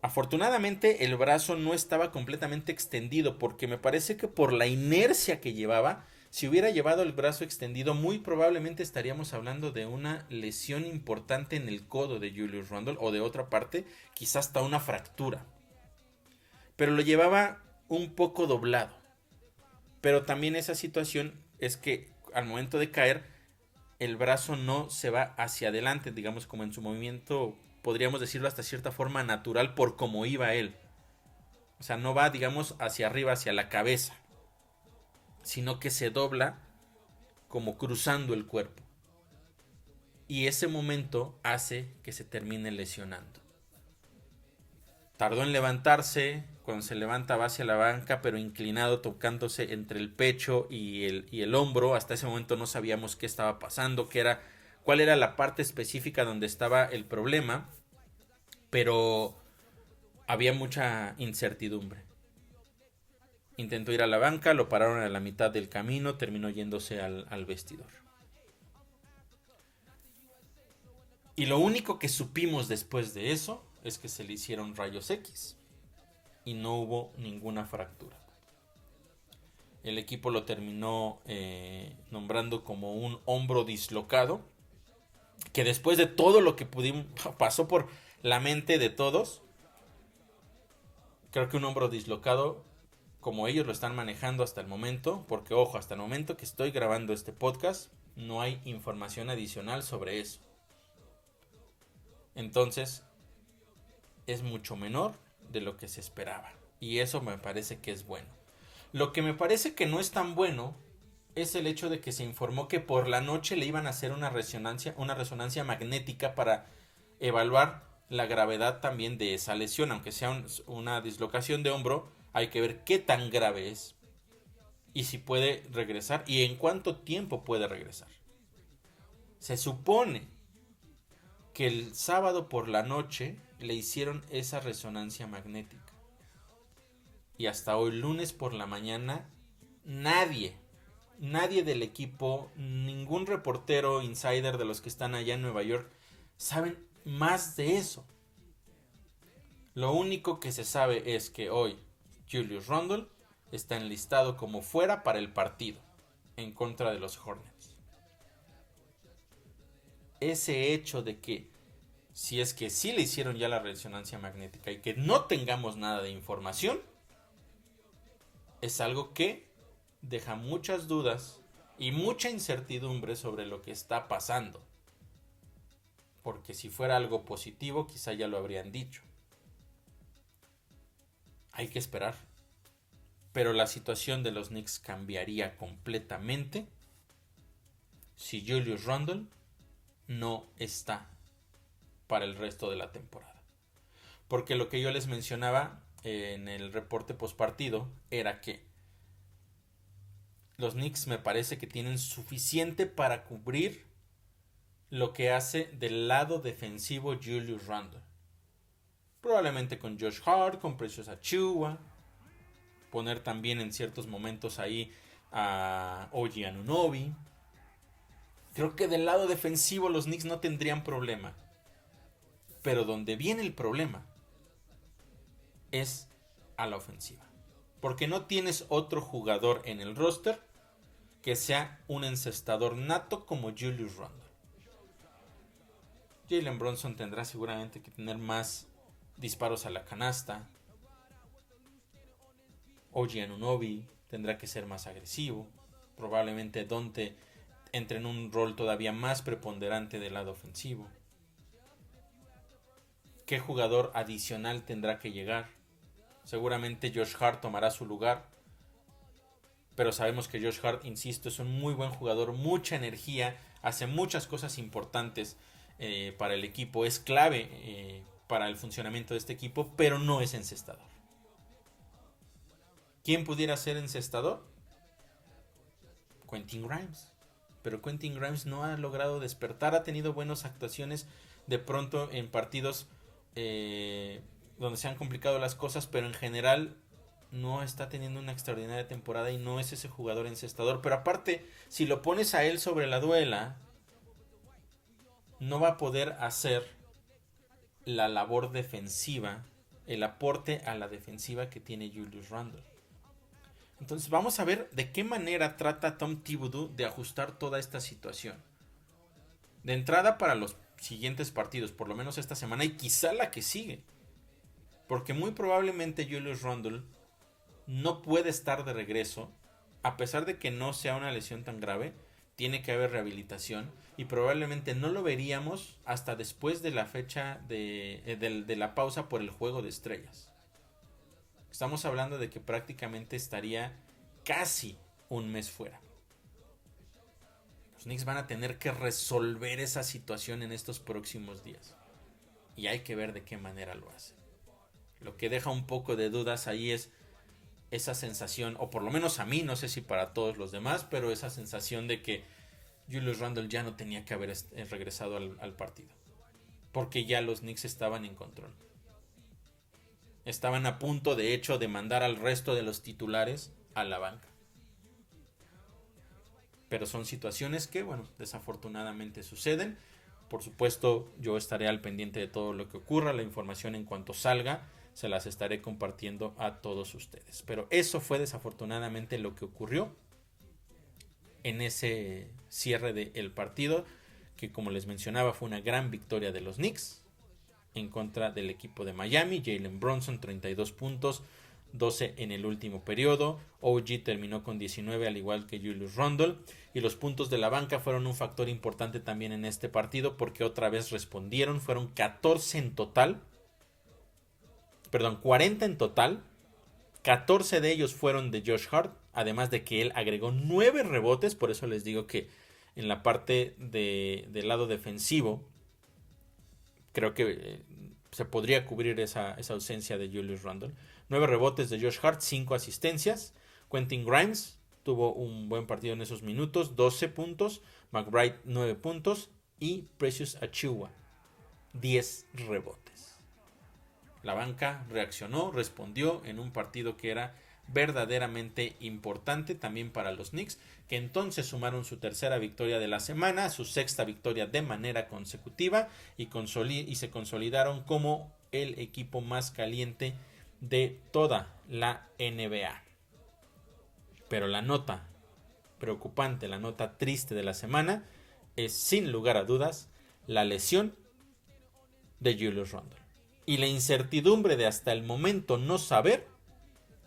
Afortunadamente el brazo no estaba completamente extendido, porque me parece que por la inercia que llevaba, si hubiera llevado el brazo extendido, muy probablemente estaríamos hablando de una lesión importante en el codo de Julius Randle, o de otra parte, quizás hasta una fractura. Pero lo llevaba un poco doblado. Pero también esa situación es que al momento de caer, el brazo no se va hacia adelante, digamos, como en su movimiento, podríamos decirlo hasta cierta forma natural, por cómo iba él. O sea, no va, digamos, hacia arriba, hacia la cabeza, sino que se dobla como cruzando el cuerpo. Y ese momento hace que se termine lesionando. Tardó en levantarse. Cuando se levanta va hacia la banca, pero inclinado, tocándose entre el pecho y el hombro. Hasta ese momento no sabíamos qué estaba pasando, cuál era la parte específica donde estaba el problema. Pero había mucha incertidumbre. Intentó ir a la banca, lo pararon a la mitad del camino, terminó yéndose al vestidor. Y lo único que supimos después de eso es que se le hicieron rayos X y no hubo ninguna fractura. El equipo lo terminó nombrando como un hombro dislocado, que después de todo lo que pasó por la mente de todos, creo que un hombro dislocado, como ellos lo están manejando hasta el momento, porque ojo, hasta el momento que estoy grabando este podcast, no hay información adicional sobre eso. Entonces, es mucho menor de lo que se esperaba. Y eso me parece que es bueno. Lo que me parece que no es tan bueno es el hecho de que se informó que por la noche le iban a hacer una resonancia magnética para evaluar la gravedad también de esa lesión. Aunque sea una dislocación de hombro, hay que ver qué tan grave es y si puede regresar y en cuánto tiempo puede regresar. Se supone que el sábado por la noche le hicieron esa resonancia magnética. Y hasta hoy lunes por la mañana nadie del equipo, ningún reportero insider de los que están allá en Nueva York saben más de eso. Lo único que se sabe es que hoy Julius Randle está enlistado como fuera para el partido en contra de los Hornets. Ese hecho de que si es que sí le hicieron ya la resonancia magnética y que no tengamos nada de información, es algo que deja muchas dudas y mucha incertidumbre sobre lo que está pasando. Porque si fuera algo positivo, quizá ya lo habrían dicho. Hay que esperar. Pero la situación de los Knicks cambiaría completamente si Julius Randle no está para el resto de la temporada. Porque lo que yo les mencionaba en el reporte postpartido era que los Knicks me parece que tienen suficiente para cubrir lo que hace del lado defensivo Julius Randle. Probablemente con Josh Hart, con Precious Achiuwa, poner también en ciertos momentos ahí a OG Anunoby. Creo que del lado defensivo los Knicks no tendrían problema. Pero donde viene el problema es a la ofensiva. Porque no tienes otro jugador en el roster que sea un encestador nato como Julius Randle. Jalen Brunson tendrá seguramente que tener más disparos a la canasta. OG Anunoby tendrá que ser más agresivo. Probablemente Donte entre en un rol todavía más preponderante del lado ofensivo. ¿Qué jugador adicional tendrá que llegar? Seguramente Josh Hart tomará su lugar. Pero sabemos que Josh Hart, insisto, es un muy buen jugador, mucha energía, hace muchas cosas importantes para el equipo, es clave para el funcionamiento de este equipo, pero no es encestador. ¿Quién pudiera ser encestador? Quentin Grimes. Pero Quentin Grimes no ha logrado despertar, ha tenido buenas actuaciones de pronto en partidos donde se han complicado las cosas, pero en general no está teniendo una extraordinaria temporada y no es ese jugador encestador. Pero aparte, si lo pones a él sobre la duela, no va a poder hacer la labor defensiva, el aporte a la defensiva que tiene Julius Randle. Entonces vamos a ver de qué manera trata Tom Thibodeau de ajustar toda esta situación. De entrada para los siguientes partidos, por lo menos esta semana y quizá la que sigue. Porque muy probablemente Julius Randle no puede estar de regreso, a pesar de que no sea una lesión tan grave, tiene que haber rehabilitación y probablemente no lo veríamos hasta después de la fecha de la pausa por el Juego de Estrellas. Estamos hablando de que prácticamente estaría casi un mes fuera. Los Knicks van a tener que resolver esa situación en estos próximos días y hay que ver de qué manera lo hacen. Lo que deja un poco de dudas ahí es esa sensación, o por lo menos a mí, no sé si para todos los demás, pero esa sensación de que Julius Randle ya no tenía que haber regresado al partido. Porque ya los Knicks estaban en control. Estaban a punto, de hecho, de mandar al resto de los titulares a la banca. Pero son situaciones que, bueno, desafortunadamente suceden. Por supuesto, yo estaré al pendiente de todo lo que ocurra. La información en cuanto salga, se las estaré compartiendo a todos ustedes. Pero eso fue desafortunadamente lo que ocurrió en ese cierre del partido, que como les mencionaba fue una gran victoria de los Knicks en contra del equipo de Miami. Jalen Brunson 32 puntos, 12 en el último periodo. OG terminó con 19 al igual que Julius Randle. Y los puntos de la banca fueron un factor importante también en este partido porque otra vez respondieron. Fueron 14 en total. Perdón, 40 en total. 14 de ellos fueron de Josh Hart. Además de que él agregó 9 rebotes. Por eso les digo que en la parte del lado defensivo creo que se podría cubrir esa ausencia de Julius Randle. 9 rebotes de Josh Hart, 5 asistencias. Quentin Grimes tuvo un buen partido en esos minutos, 12 puntos. McBride 9 puntos. Y Precious Achiuwa 10 rebotes. La banca reaccionó, respondió en un partido que era verdaderamente importante también para los Knicks, que entonces sumaron su tercera victoria de la semana, su sexta victoria de manera consecutiva y se consolidaron como el equipo más caliente de toda la NBA. Pero la nota preocupante, la nota triste de la semana es sin lugar a dudas la lesión de Julius Randle y la incertidumbre de hasta el momento no saber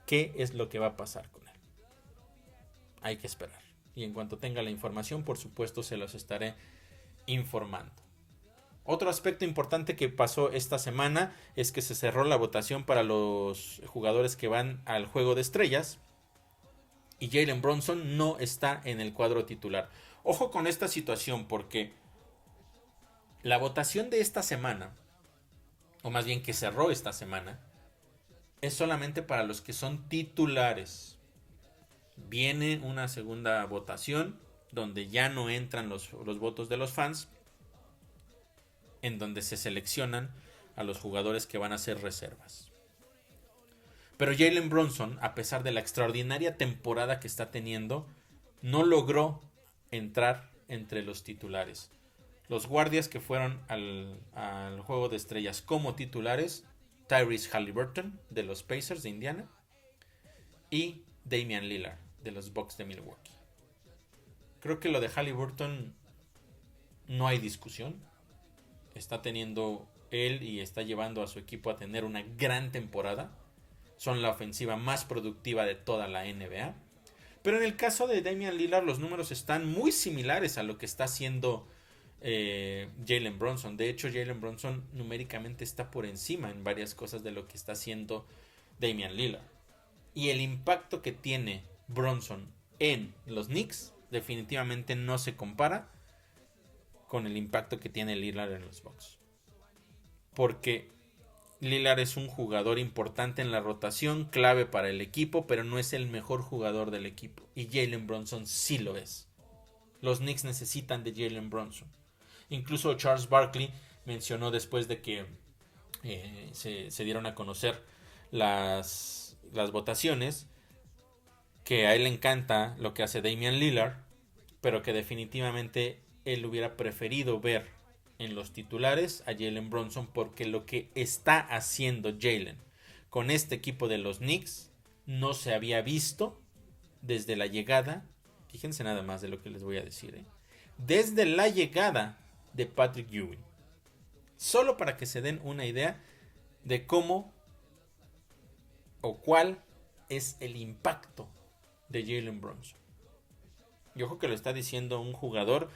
qué es lo que va a pasar con él. Hay que esperar. Y en cuanto tenga la información, por supuesto, se los estaré informando. Otro aspecto importante que pasó esta semana es que se cerró la votación para los jugadores que van al Juego de Estrellas. Y Jalen Brunson no está en el cuadro titular. Ojo con esta situación porque la votación de esta semana, o más bien que cerró esta semana, es solamente para los que son titulares. Viene una segunda votación donde ya no entran los votos de los fans, en donde se seleccionan a los jugadores que van a ser reservas. Pero Jalen Brunson, a pesar de la extraordinaria temporada que está teniendo, no logró entrar entre los titulares. Los guardias que fueron al Juego de Estrellas como titulares: Tyrese Haliburton de los Pacers de Indiana y Damian Lillard de los Bucks de Milwaukee. Creo que lo de Haliburton no hay discusión. Está teniendo él y está llevando a su equipo a tener una gran temporada. Son la ofensiva más productiva de toda la NBA. Pero en el caso de Damian Lillard, los números están muy similares a lo que está haciendo Jalen Brunson. De hecho, Jalen Brunson numéricamente está por encima en varias cosas de lo que está haciendo Damian Lillard. Y el impacto que tiene Brunson en los Knicks definitivamente no se compara con el impacto que tiene Lillard en los Bucks. Porque Lillard es un jugador importante en la rotación, clave para el equipo, pero no es el mejor jugador del equipo. Y Jalen Brunson sí lo es. Los Knicks necesitan de Jalen Brunson. Incluso Charles Barkley mencionó después de que se dieron a conocer las votaciones, que a él le encanta lo que hace Damian Lillard, pero que definitivamente él hubiera preferido ver en los titulares a Jalen Brunson, porque lo que está haciendo Jalen con este equipo de los Knicks no se había visto desde la llegada, fíjense nada más de lo que les voy a decir, desde la llegada de Patrick Ewing. Solo para que se den una idea de cómo o cuál es el impacto de Jalen Brunson. Y ojo que lo está diciendo un jugador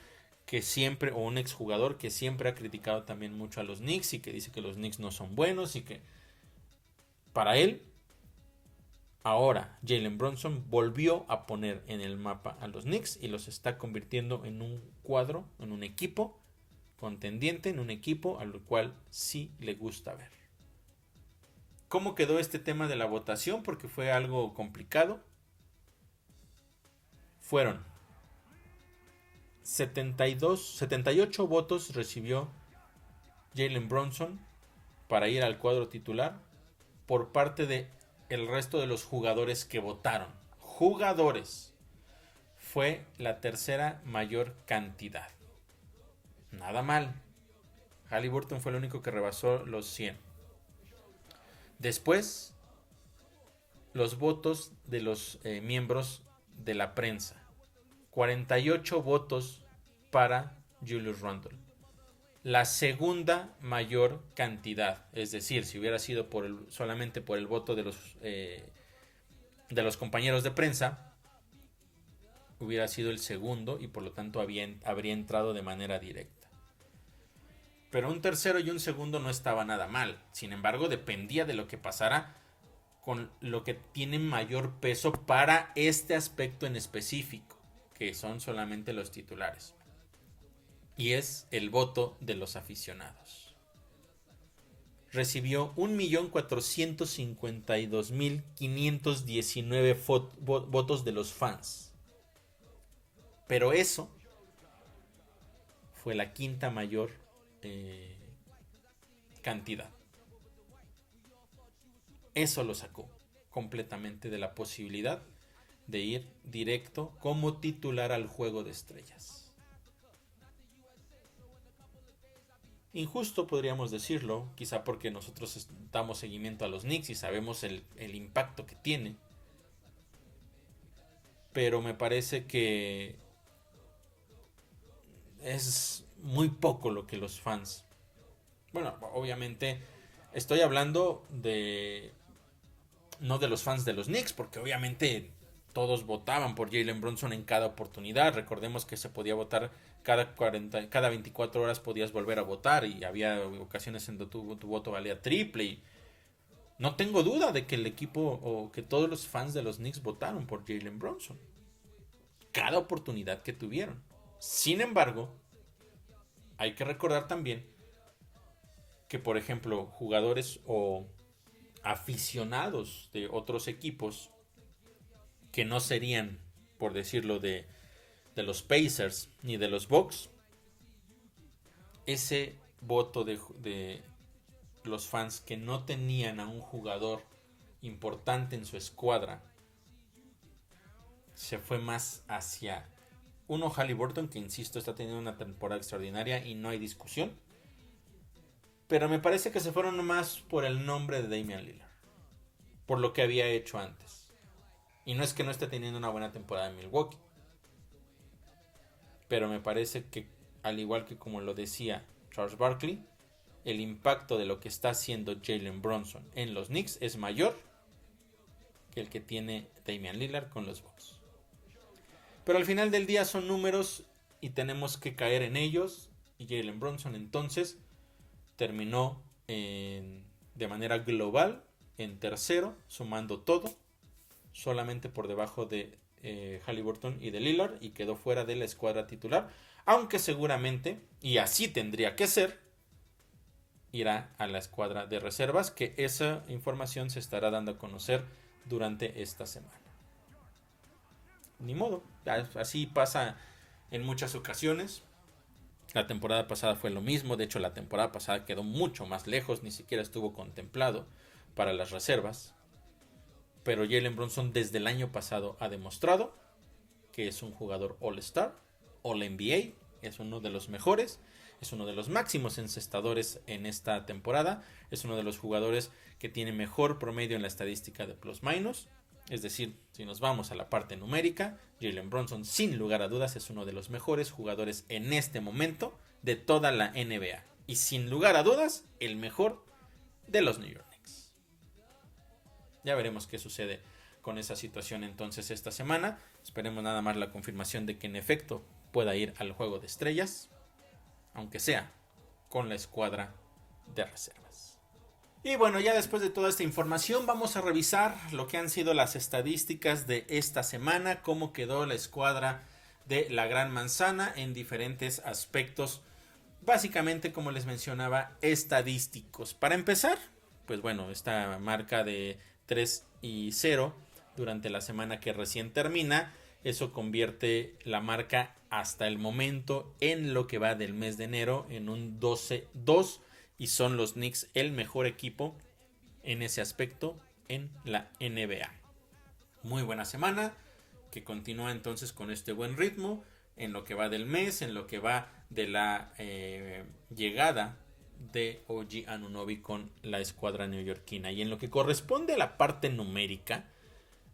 que siempre, o un exjugador que siempre ha criticado también mucho a los Knicks y que dice que los Knicks no son buenos y que para él, ahora Jalen Brunson volvió a poner en el mapa a los Knicks y los está convirtiendo en un cuadro, en un equipo contendiente, en un equipo al cual sí le gusta ver. ¿Cómo quedó este tema de la votación? Porque fue algo complicado. Fueron 78 votos recibió Jalen Brunson para ir al cuadro titular por parte de el resto de los jugadores que votaron. Jugadores. Fue la tercera mayor cantidad. Nada mal. Haliburton fue el único que rebasó los 100. Después, los votos de los miembros de la prensa. 48 votos para Julius Randle. La segunda mayor cantidad. Es decir, si hubiera sido solamente por el voto de los compañeros de prensa, hubiera sido el segundo y por lo tanto habría entrado de manera directa. Pero un tercero y un segundo no estaba nada mal. Sin embargo, dependía de lo que pasara con lo que tiene mayor peso para este aspecto en específico, que son solamente los titulares. Y es el voto de los aficionados. Recibió 1.452.519 votos de los fans. Pero eso fue la quinta mayor cantidad. Eso lo sacó completamente de la posibilidad de ir directo como titular al Juego de Estrellas. Injusto podríamos decirlo, quizá porque nosotros damos seguimiento a los Knicks y sabemos el impacto que tiene. Pero me parece que es muy poco lo que los fans... Bueno, obviamente estoy hablando no de los fans de los Knicks, porque obviamente todos votaban por Jalen Brunson en cada oportunidad. Recordemos que se podía votar cada 24 horas, podías volver a votar, y había ocasiones en donde tu voto valía triple. Y no tengo duda de que el equipo o que todos los fans de los Knicks votaron por Jalen Brunson cada oportunidad que tuvieron. Sin embargo, hay que recordar también que, por ejemplo, jugadores o aficionados de otros equipos que no serían, por decirlo, de los Pacers ni de los Bucks, ese voto de los fans que no tenían a un jugador importante en su escuadra se fue más hacia Haliburton, que insisto está teniendo una temporada extraordinaria y no hay discusión, pero me parece que se fueron más por el nombre de Damian Lillard, por lo que había hecho antes. Y no es que no esté teniendo una buena temporada en Milwaukee, pero me parece que, al igual que como lo decía Charles Barkley, el impacto de lo que está haciendo Jalen Brunson en los Knicks es mayor que el que tiene Damian Lillard con los Bucks. Pero al final del día son números y tenemos que caer en ellos. Y Jalen Brunson entonces terminó de manera global en tercero, sumando todo, solamente por debajo de Haliburton y de Lillard, y quedó fuera de la escuadra titular, aunque seguramente, y así tendría que ser, irá a la escuadra de reservas, que esa información se estará dando a conocer durante esta semana. Ni modo, así pasa en muchas ocasiones. La temporada pasada fue lo mismo. De hecho, la temporada pasada quedó mucho más lejos, ni siquiera estuvo contemplado para las reservas. Pero Jalen Brunson desde el año pasado ha demostrado que es un jugador All-Star, All-NBA, es uno de los mejores, es uno de los máximos encestadores en esta temporada, es uno de los jugadores que tiene mejor promedio en la estadística de plus-minus. Es decir, si nos vamos a la parte numérica, Jalen Brunson sin lugar a dudas es uno de los mejores jugadores en este momento de toda la NBA. Y sin lugar a dudas, el mejor de los New York Knicks. Ya veremos qué sucede con esa situación entonces esta semana. Esperemos nada más la confirmación de que en efecto pueda ir al Juego de Estrellas, aunque sea con la escuadra de reservas. Y bueno, ya después de toda esta información vamos a revisar lo que han sido las estadísticas de esta semana, cómo quedó la escuadra de la Gran Manzana en diferentes aspectos, básicamente como les mencionaba, estadísticos. Para empezar, pues bueno, esta marca de 3-0 durante la semana que recién termina. Eso convierte la marca hasta el momento en lo que va del mes de enero en un 12-2 y son los Knicks el mejor equipo en ese aspecto en la NBA. Muy buena semana que continúa entonces con este buen ritmo en lo que va del mes, en lo que va de la llegada de OG Anunoby con la escuadra neoyorquina. Y en lo que corresponde a la parte numérica,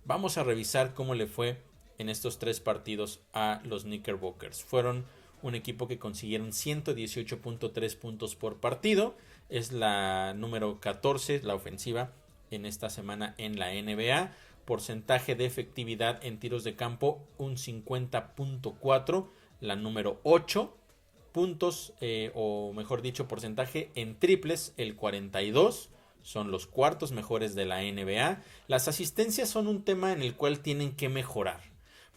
vamos a revisar cómo le fue en estos 3 partidos a los Knickerbockers. Fueron un equipo que consiguieron 118.3 puntos por partido. Es la número 14, la ofensiva, en esta semana en la NBA. Porcentaje de efectividad en tiros de campo, un 50.4, la número 8. Puntos, o mejor dicho, porcentaje en triples, el 42. Son los cuartos mejores de la NBA. Las asistencias son un tema en el cual tienen que mejorar,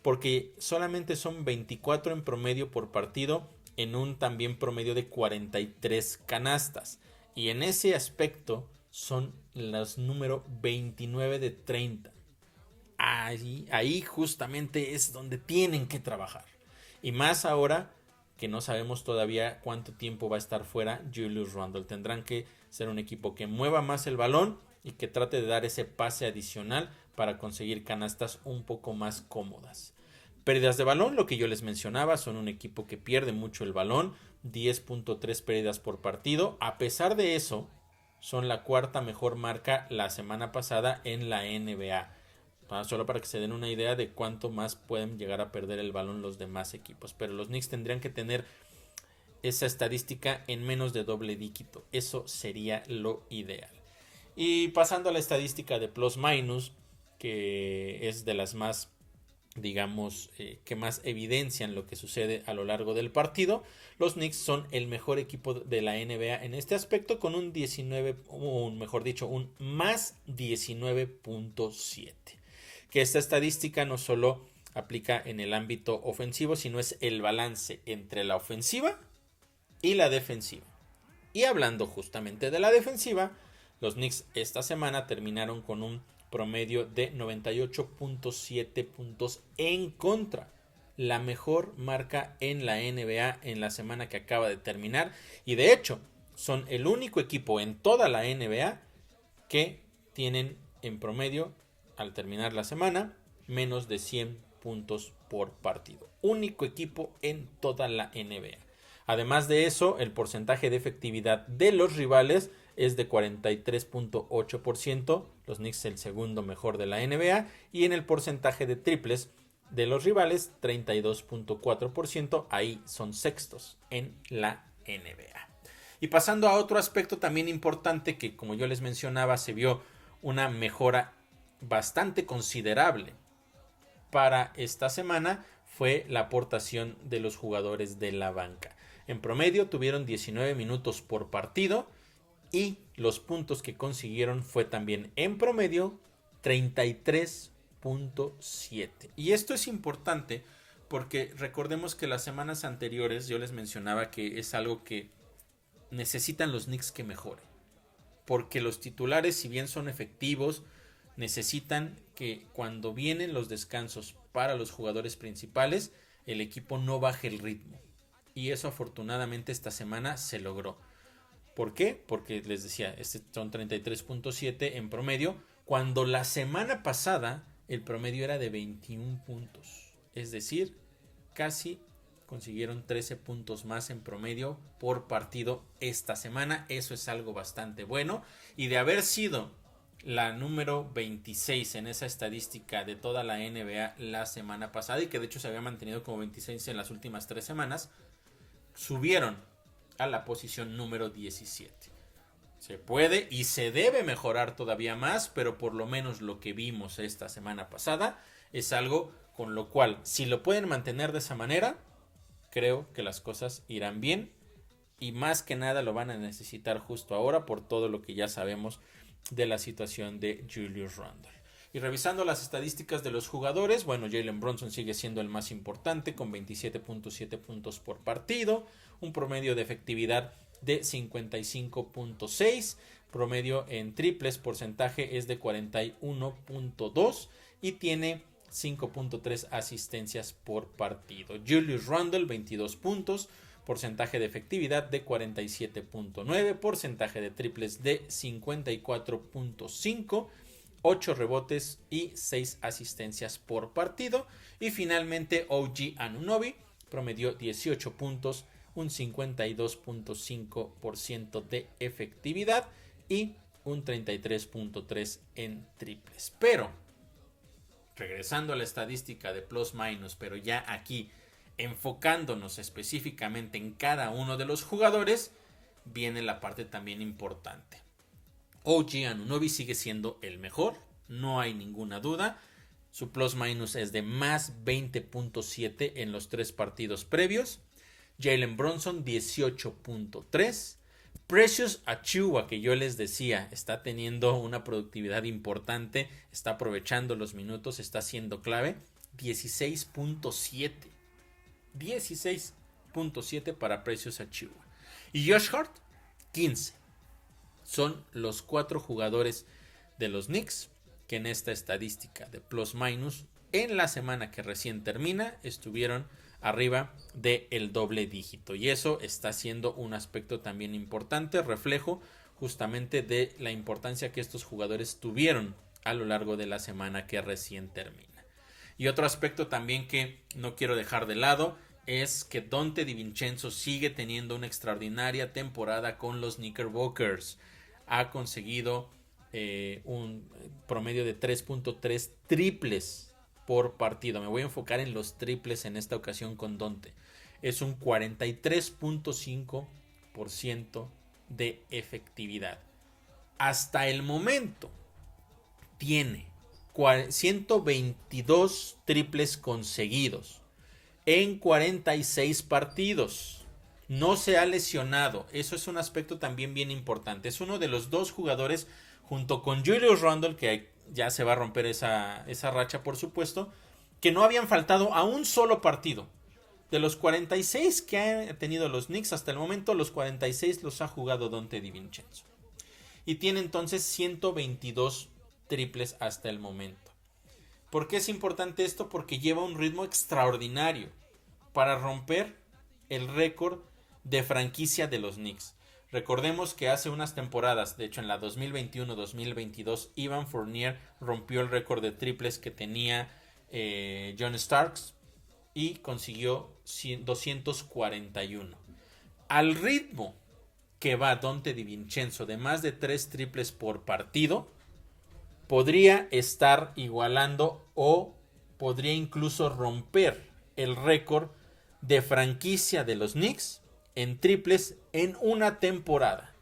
porque solamente son 24 en promedio por partido, en un también promedio de 43 canastas. Y en ese aspecto son los número 29 de 30. Ahí justamente es donde tienen que trabajar. Y más ahora que no sabemos todavía cuánto tiempo va a estar fuera Julius Randle. Tendrán que ser un equipo que mueva más el balón y que trate de dar ese pase adicional para conseguir canastas un poco más cómodas. Pérdidas de balón, lo que yo les mencionaba, son un equipo que pierde mucho el balón, 10.3 pérdidas por partido. A pesar de eso, son la cuarta mejor marca la semana pasada en la NBA. Solo para que se den una idea de cuánto más pueden llegar a perder el balón los demás equipos. Pero los Knicks tendrían que tener esa estadística en menos de doble dígito. Eso sería lo ideal. Y pasando a la estadística de plus minus, que es de las más, digamos, que más evidencian lo que sucede a lo largo del partido, los Knicks son el mejor equipo de la NBA en este aspecto, con un más 19.7. Que esta estadística no solo aplica en el ámbito ofensivo, sino es el balance entre la ofensiva y la defensiva. Y hablando justamente de la defensiva, los Knicks esta semana terminaron con un promedio de 98.7 puntos en contra. La mejor marca en la NBA en la semana que acaba de terminar. Y de hecho, son el único equipo en toda la NBA que tienen en promedio, al terminar la semana, menos de 100 puntos por partido. Único equipo en toda la NBA. Además de eso, el porcentaje de efectividad de los rivales es de 43.8%. Los Knicks el segundo mejor de la NBA. Y en el porcentaje de triples de los rivales, 32.4%. Ahí son sextos en la NBA. Y pasando a otro aspecto también importante que, como yo les mencionaba, se vio una mejora bastante considerable para esta semana, fue la aportación de los jugadores de la banca. En promedio tuvieron 19 minutos por partido y los puntos que consiguieron fue también en promedio 33.7. Y esto es importante porque recordemos que las semanas anteriores yo les mencionaba que es algo que necesitan los Knicks que mejore, porque los titulares, si bien son efectivos, necesitan que cuando vienen los descansos para los jugadores principales, el equipo no baje el ritmo. Y eso afortunadamente esta semana se logró. ¿Por qué? Porque les decía, son 33.7 en promedio, cuando la semana pasada el promedio era de 21 puntos. Es decir, casi consiguieron 13 puntos más en promedio por partido esta semana. Eso es algo bastante bueno. Y de haber sido la número 26 en esa estadística de toda la NBA la semana pasada, y que de hecho se había mantenido como 26 en las últimas 3 semanas, subieron a la posición número 17. Se puede y se debe mejorar todavía más, pero por lo menos lo que vimos esta semana pasada es algo con lo cual, si lo pueden mantener de esa manera, creo que las cosas irán bien, y más que nada lo van a necesitar justo ahora por todo lo que ya sabemos de la situación de Julius Randle. Y revisando las estadísticas de los jugadores, bueno, Jalen Brunson sigue siendo el más importante con 27.7 puntos por partido, un promedio de efectividad de 55.6, promedio en triples, porcentaje es de 41.2 y tiene 5.3 asistencias por partido. Julius Randle, 22 puntos, porcentaje de efectividad de 47.9, porcentaje de triples de 54.5, 8 rebotes y 6 asistencias por partido. Y finalmente OG Anunoby promedió 18 puntos, un 52.5% de efectividad y un 33.3 en triples. Pero, regresando a la estadística de plus minus, pero ya aquí enfocándonos específicamente en cada uno de los jugadores, viene la parte también importante. OG Anunoby sigue siendo el mejor, no hay ninguna duda. Su plus minus es de más 20.7 en los 3 partidos previos. Jalen Brunson 18.3. Precious Achiuwa, que yo les decía, está teniendo una productividad importante, está aprovechando los minutos, está siendo clave. 16.7. 16.7 para Precious Achiuwa. Y Josh Hart, 15. Son los 4 jugadores de los Knicks que en esta estadística de plus minus en la semana que recién termina estuvieron arriba del doble dígito, y eso está siendo un aspecto también importante, reflejo justamente de la importancia que estos jugadores tuvieron a lo largo de la semana que recién termina. Y otro aspecto también que no quiero dejar de lado es que Donte DiVincenzo sigue teniendo una extraordinaria temporada con los Knickerbockers. Ha conseguido un promedio de 3.3 triples por partido. Me voy a enfocar en los triples en esta ocasión con Donte. Es un 43.5% de efectividad. Hasta el momento tiene 122 triples conseguidos en 46 partidos. No se ha lesionado. Eso es un aspecto también bien importante. Es uno de los 2 jugadores, junto con Julius Randle, que ya se va a romper esa racha, por supuesto, que no habían faltado a un solo partido. De los 46 que han tenido los Knicks hasta el momento, los 46 los ha jugado Donte DiVincenzo. Y tiene entonces 122 triples hasta el momento. ¿Por qué es importante esto? Porque lleva un ritmo extraordinario para romper el récord de franquicia de los Knicks. Recordemos que hace unas temporadas, de hecho en la 2021-2022, Evan Fournier rompió el récord de triples que tenía John Starks y consiguió 241. Al ritmo que va Donte DiVincenzo de más de 3 triples por partido, podría estar igualando o podría incluso romper el récord de franquicia de los Knicks en triples en una temporada.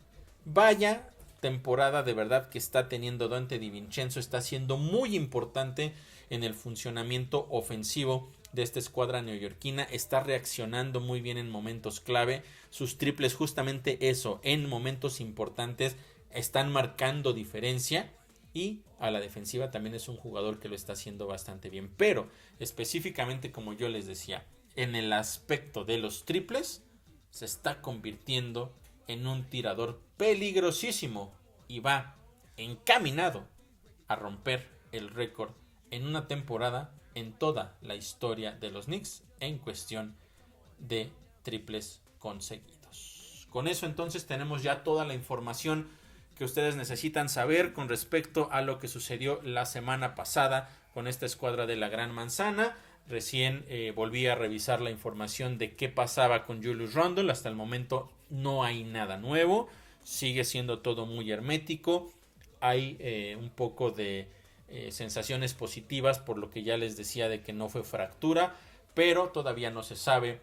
Vaya temporada de verdad que está teniendo Donte DiVincenzo. Está siendo muy importante en el funcionamiento ofensivo de esta escuadra neoyorquina. Está reaccionando muy bien en momentos clave. Sus triples, justamente eso, en momentos importantes, están marcando diferencia. Y a la defensiva también es un jugador que lo está haciendo bastante bien. Pero específicamente, como yo les decía, en el aspecto de los triples, se está convirtiendo en un tirador peligrosísimo y va encaminado a romper el récord en una temporada en toda la historia de los Knicks en cuestión de triples conseguidos. Con eso entonces tenemos ya toda la información que ustedes necesitan saber con respecto a lo que sucedió la semana pasada con esta escuadra de la Gran Manzana. Recién volví a revisar la información de qué pasaba con Julius Randle. Hasta el momento no hay nada nuevo. Sigue siendo todo muy hermético. Hay un poco de sensaciones positivas por lo que ya les decía de que no fue fractura. Pero todavía no se sabe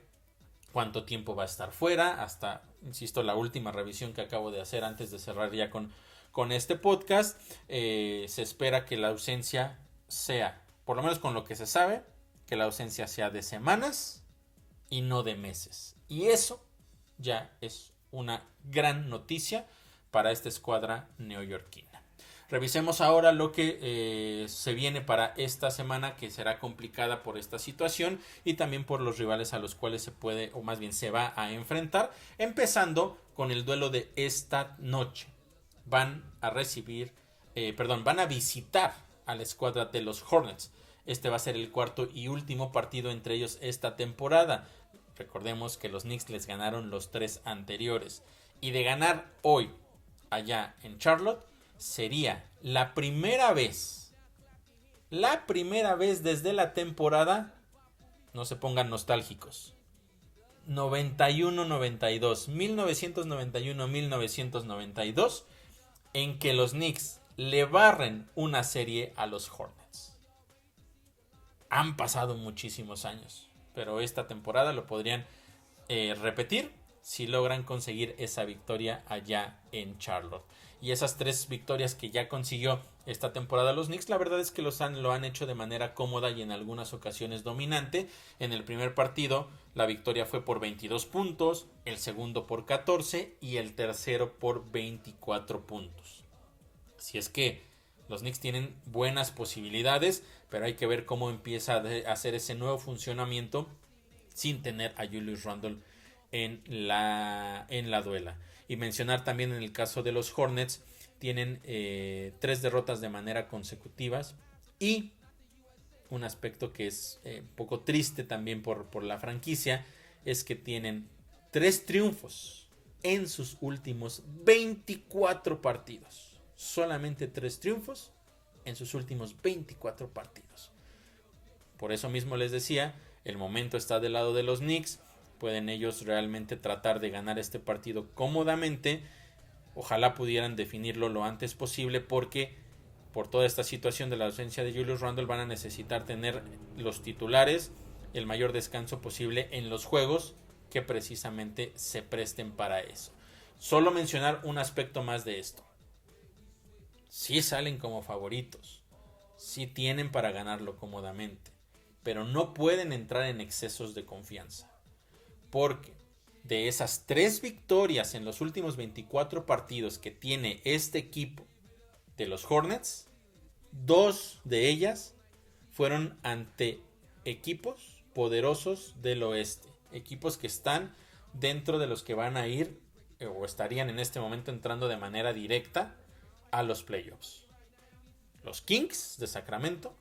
cuánto tiempo va a estar fuera. Hasta, insisto, la última revisión que acabo de hacer antes de cerrar ya con este podcast. Se espera que la ausencia sea, por lo menos con lo que se sabe, que la ausencia sea de semanas y no de meses. Y eso ya es una gran noticia para esta escuadra neoyorquina. Revisemos ahora lo que se viene para esta semana, que será complicada por esta situación y también por los rivales a los cuales se puede, o más bien se va a enfrentar, empezando con el duelo de esta noche. van a visitar a la escuadra de los Hornets. Este va a ser el cuarto y último partido entre ellos esta temporada. Recordemos que los Knicks les ganaron los 3 anteriores. Y de ganar hoy allá en Charlotte, sería la primera vez desde la temporada, no se pongan nostálgicos, 91-92, 1991-1992, en que los Knicks le barren una serie a los Hornets. Han pasado muchísimos años, pero esta temporada lo podrían repetir si logran conseguir esa victoria allá en Charlotte. Y esas 3 victorias que ya consiguió esta temporada los Knicks, la verdad es que lo han hecho de manera cómoda y en algunas ocasiones dominante. En el primer partido la victoria fue por 22 puntos, el segundo por 14 y el tercero por 24 puntos. Así es que los Knicks tienen buenas posibilidades, pero hay que ver cómo empieza a hacer ese nuevo funcionamiento sin tener a Julius Randle en la duela. Y mencionar también en el caso de los Hornets, tienen 3 derrotas de manera consecutivas y un aspecto que es un poco triste también por la franquicia es que tienen 3 triunfos en sus últimos 24 partidos. Solamente 3 triunfos en sus últimos 24 partidos. Por eso mismo les decía, el momento está del lado de los Knicks. Pueden ellos realmente tratar de ganar este partido cómodamente. Ojalá pudieran definirlo lo antes posible, porque por toda esta situación de la ausencia de Julius Randle van a necesitar tener los titulares el mayor descanso posible en los juegos que precisamente se presten para eso. Solo mencionar un aspecto más de esto. Sí salen como favoritos, sí tienen para ganarlo cómodamente, pero no pueden entrar en excesos de confianza. Porque de esas 3 victorias en los últimos 24 partidos que tiene este equipo de los Hornets, 2 de ellas fueron ante equipos poderosos del oeste. Equipos que están dentro de los que van a ir o estarían en este momento entrando de manera directa a los playoffs. Los Kings de Sacramento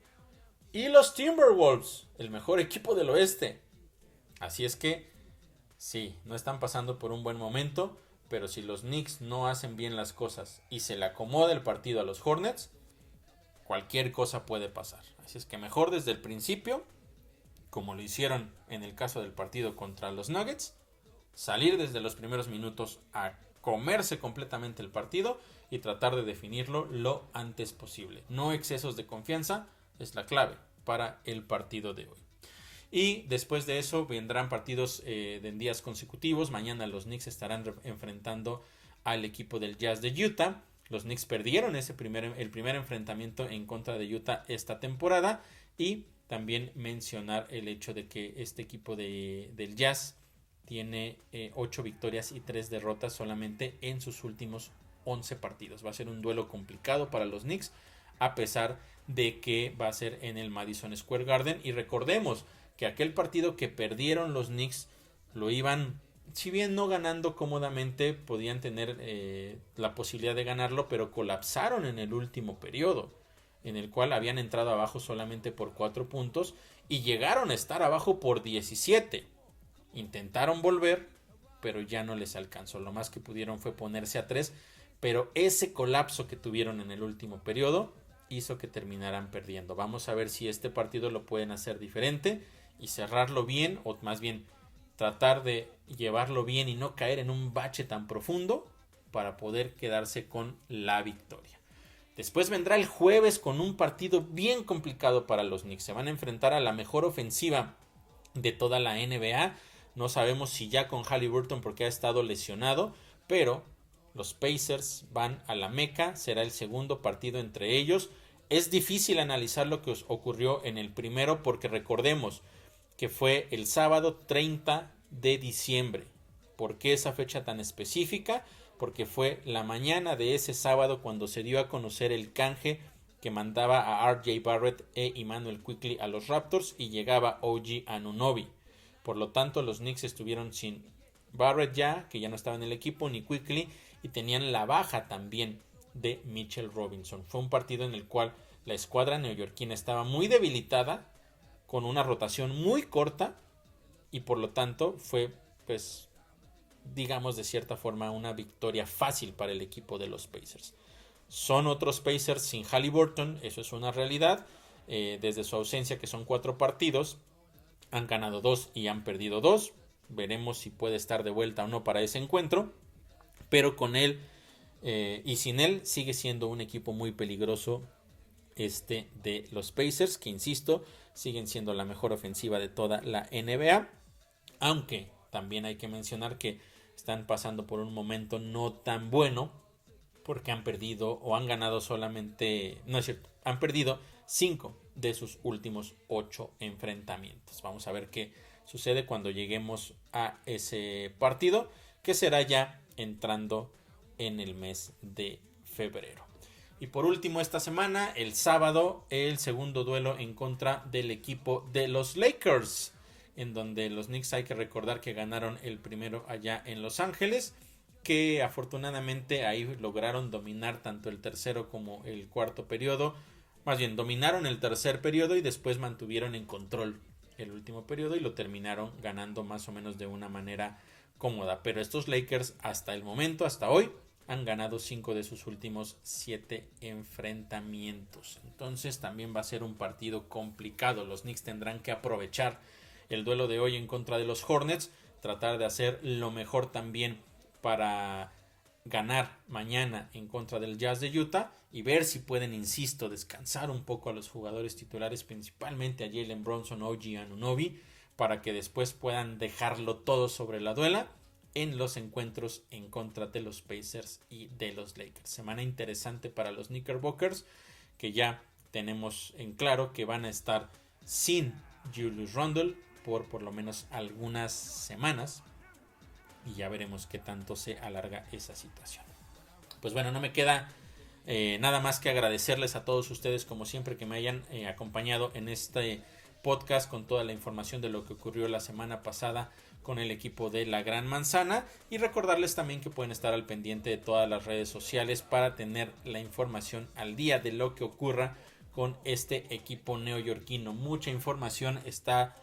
y los Timberwolves, el mejor equipo del oeste. Así es que sí, no están pasando por un buen momento, pero si los Knicks no hacen bien las cosas y se le acomoda el partido a los Hornets, cualquier cosa puede pasar. Así es que mejor desde el principio, como lo hicieron en el caso del partido contra los Nuggets, salir desde los primeros minutos a comerse completamente el partido y tratar de definirlo lo antes posible. No excesos de confianza es la clave para el partido de hoy. Y después de eso vendrán partidos en días consecutivos. Mañana los Knicks estarán enfrentando al equipo del Jazz de Utah. Los Knicks perdieron el primer enfrentamiento en contra de Utah esta temporada. Y también mencionar el hecho de que este equipo del Jazz tiene 8 victorias y 3 derrotas solamente en sus últimos 11 partidos. Va a ser un duelo complicado para los Knicks, a pesar de que va a ser en el Madison Square Garden. Y recordemos que aquel partido que perdieron los Knicks lo iban, si bien no ganando cómodamente, podían tener la posibilidad de ganarlo, pero colapsaron en el último periodo, en el cual habían entrado abajo solamente por 4 puntos y llegaron a estar abajo por 17. Intentaron volver, pero ya no les alcanzó. Lo más que pudieron fue ponerse a 3, pero ese colapso que tuvieron en el último periodo hizo que terminaran perdiendo. Vamos a ver si este partido lo pueden hacer diferente y cerrarlo bien, o más bien tratar de llevarlo bien y no caer en un bache tan profundo para poder quedarse con la victoria. Después vendrá el jueves con un partido bien complicado para los Knicks. Se van a enfrentar a la mejor ofensiva de toda la NBA. No sabemos si ya con Haliburton porque ha estado lesionado, pero los Pacers van a la Meca. Será el segundo partido entre ellos. Es difícil analizar lo que ocurrió en el primero porque recordemos que fue el sábado 30 de diciembre. ¿Por qué esa fecha tan específica? Porque fue la mañana de ese sábado cuando se dio a conocer el canje que mandaba a RJ Barrett e Immanuel Quickley a los Raptors y llegaba OG Anunoby. Por lo tanto, los Knicks estuvieron sin Barrett ya, que ya no estaba en el equipo, ni Quickley, y tenían la baja también de Mitchell Robinson. Fue un partido en el cual la escuadra neoyorquina estaba muy debilitada, con una rotación muy corta, y por lo tanto fue, pues, digamos de cierta forma, una victoria fácil para el equipo de los Pacers. Son otros Pacers sin Haliburton, eso es una realidad. Desde su ausencia, que son 4 partidos, han ganado 2 y han perdido 2. Veremos si puede estar de vuelta o no para ese encuentro, pero con él y sin él sigue siendo un equipo muy peligroso de los Pacers, que insisto, siguen siendo la mejor ofensiva de toda la NBA, aunque también hay que mencionar que están pasando por un momento no tan bueno, porque han perdido o han ganado solamente, no es cierto, han perdido 5 de sus últimos 8 enfrentamientos. Vamos a ver qué sucede cuando lleguemos a ese partido, que será ya entrando en el mes de febrero. Y por último, esta semana, el sábado, el segundo duelo en contra del equipo de los Lakers, en donde los Knicks, hay que recordar que ganaron el primero allá en Los Ángeles, que afortunadamente ahí lograron dominar tanto el tercero como el cuarto periodo. Más bien, dominaron el tercer periodo y después mantuvieron en control el último periodo y lo terminaron ganando más o menos de una manera cómoda. Pero estos Lakers hasta el momento, hasta hoy, han ganado 5 de sus últimos 7 enfrentamientos. Entonces también va a ser un partido complicado. Los Knicks tendrán que aprovechar el duelo de hoy en contra de los Hornets, tratar de hacer lo mejor también para ganar mañana en contra del Jazz de Utah y ver si pueden, insisto, descansar un poco a los jugadores titulares, principalmente a Jalen Brunson, OG Anunoby, para que después puedan dejarlo todo sobre la duela en los encuentros en contra de los Pacers y de los Lakers. Semana interesante para los Knickerbockers, que ya tenemos en claro que van a estar sin Julius Randle por lo menos algunas semanas, y ya veremos qué tanto se alarga esa situación. Pues bueno, no me queda nada más que agradecerles a todos ustedes, como siempre, que me hayan acompañado en este podcast con toda la información de lo que ocurrió la semana pasada con el equipo de la Gran Manzana, y recordarles también que pueden estar al pendiente de todas las redes sociales para tener la información al día de lo que ocurra con este equipo neoyorquino. Mucha información está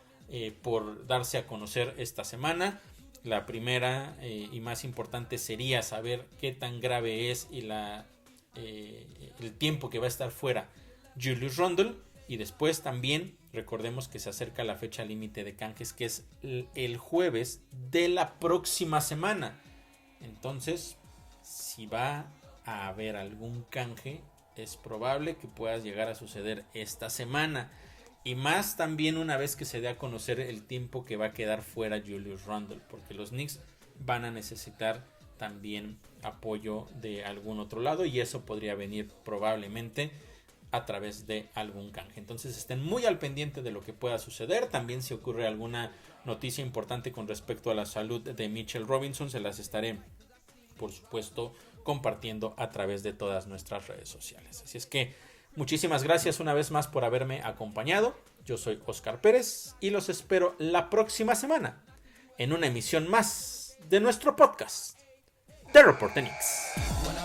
por darse a conocer esta semana. La primera y más importante sería saber qué tan grave es y el tiempo que va a estar fuera Julius Randle. Y después también recordemos que se acerca la fecha límite de canjes, que es el jueves de la próxima semana. Entonces, si va a haber algún canje, es probable que pueda llegar a suceder esta semana. Y más también una vez que se dé a conocer el tiempo que va a quedar fuera Julius Randle, porque los Knicks van a necesitar también apoyo de algún otro lado, y eso podría venir probablemente a través de algún canje. Entonces estén muy al pendiente de lo que pueda suceder. También, si ocurre alguna noticia importante con respecto a la salud de Mitchell Robinson, se las estaré, por supuesto, compartiendo a través de todas nuestras redes sociales. Así es que muchísimas gracias una vez más por haberme acompañado. Yo soy Oscar Pérez y los espero la próxima semana en una emisión más de nuestro podcast, The Reporter Knicks.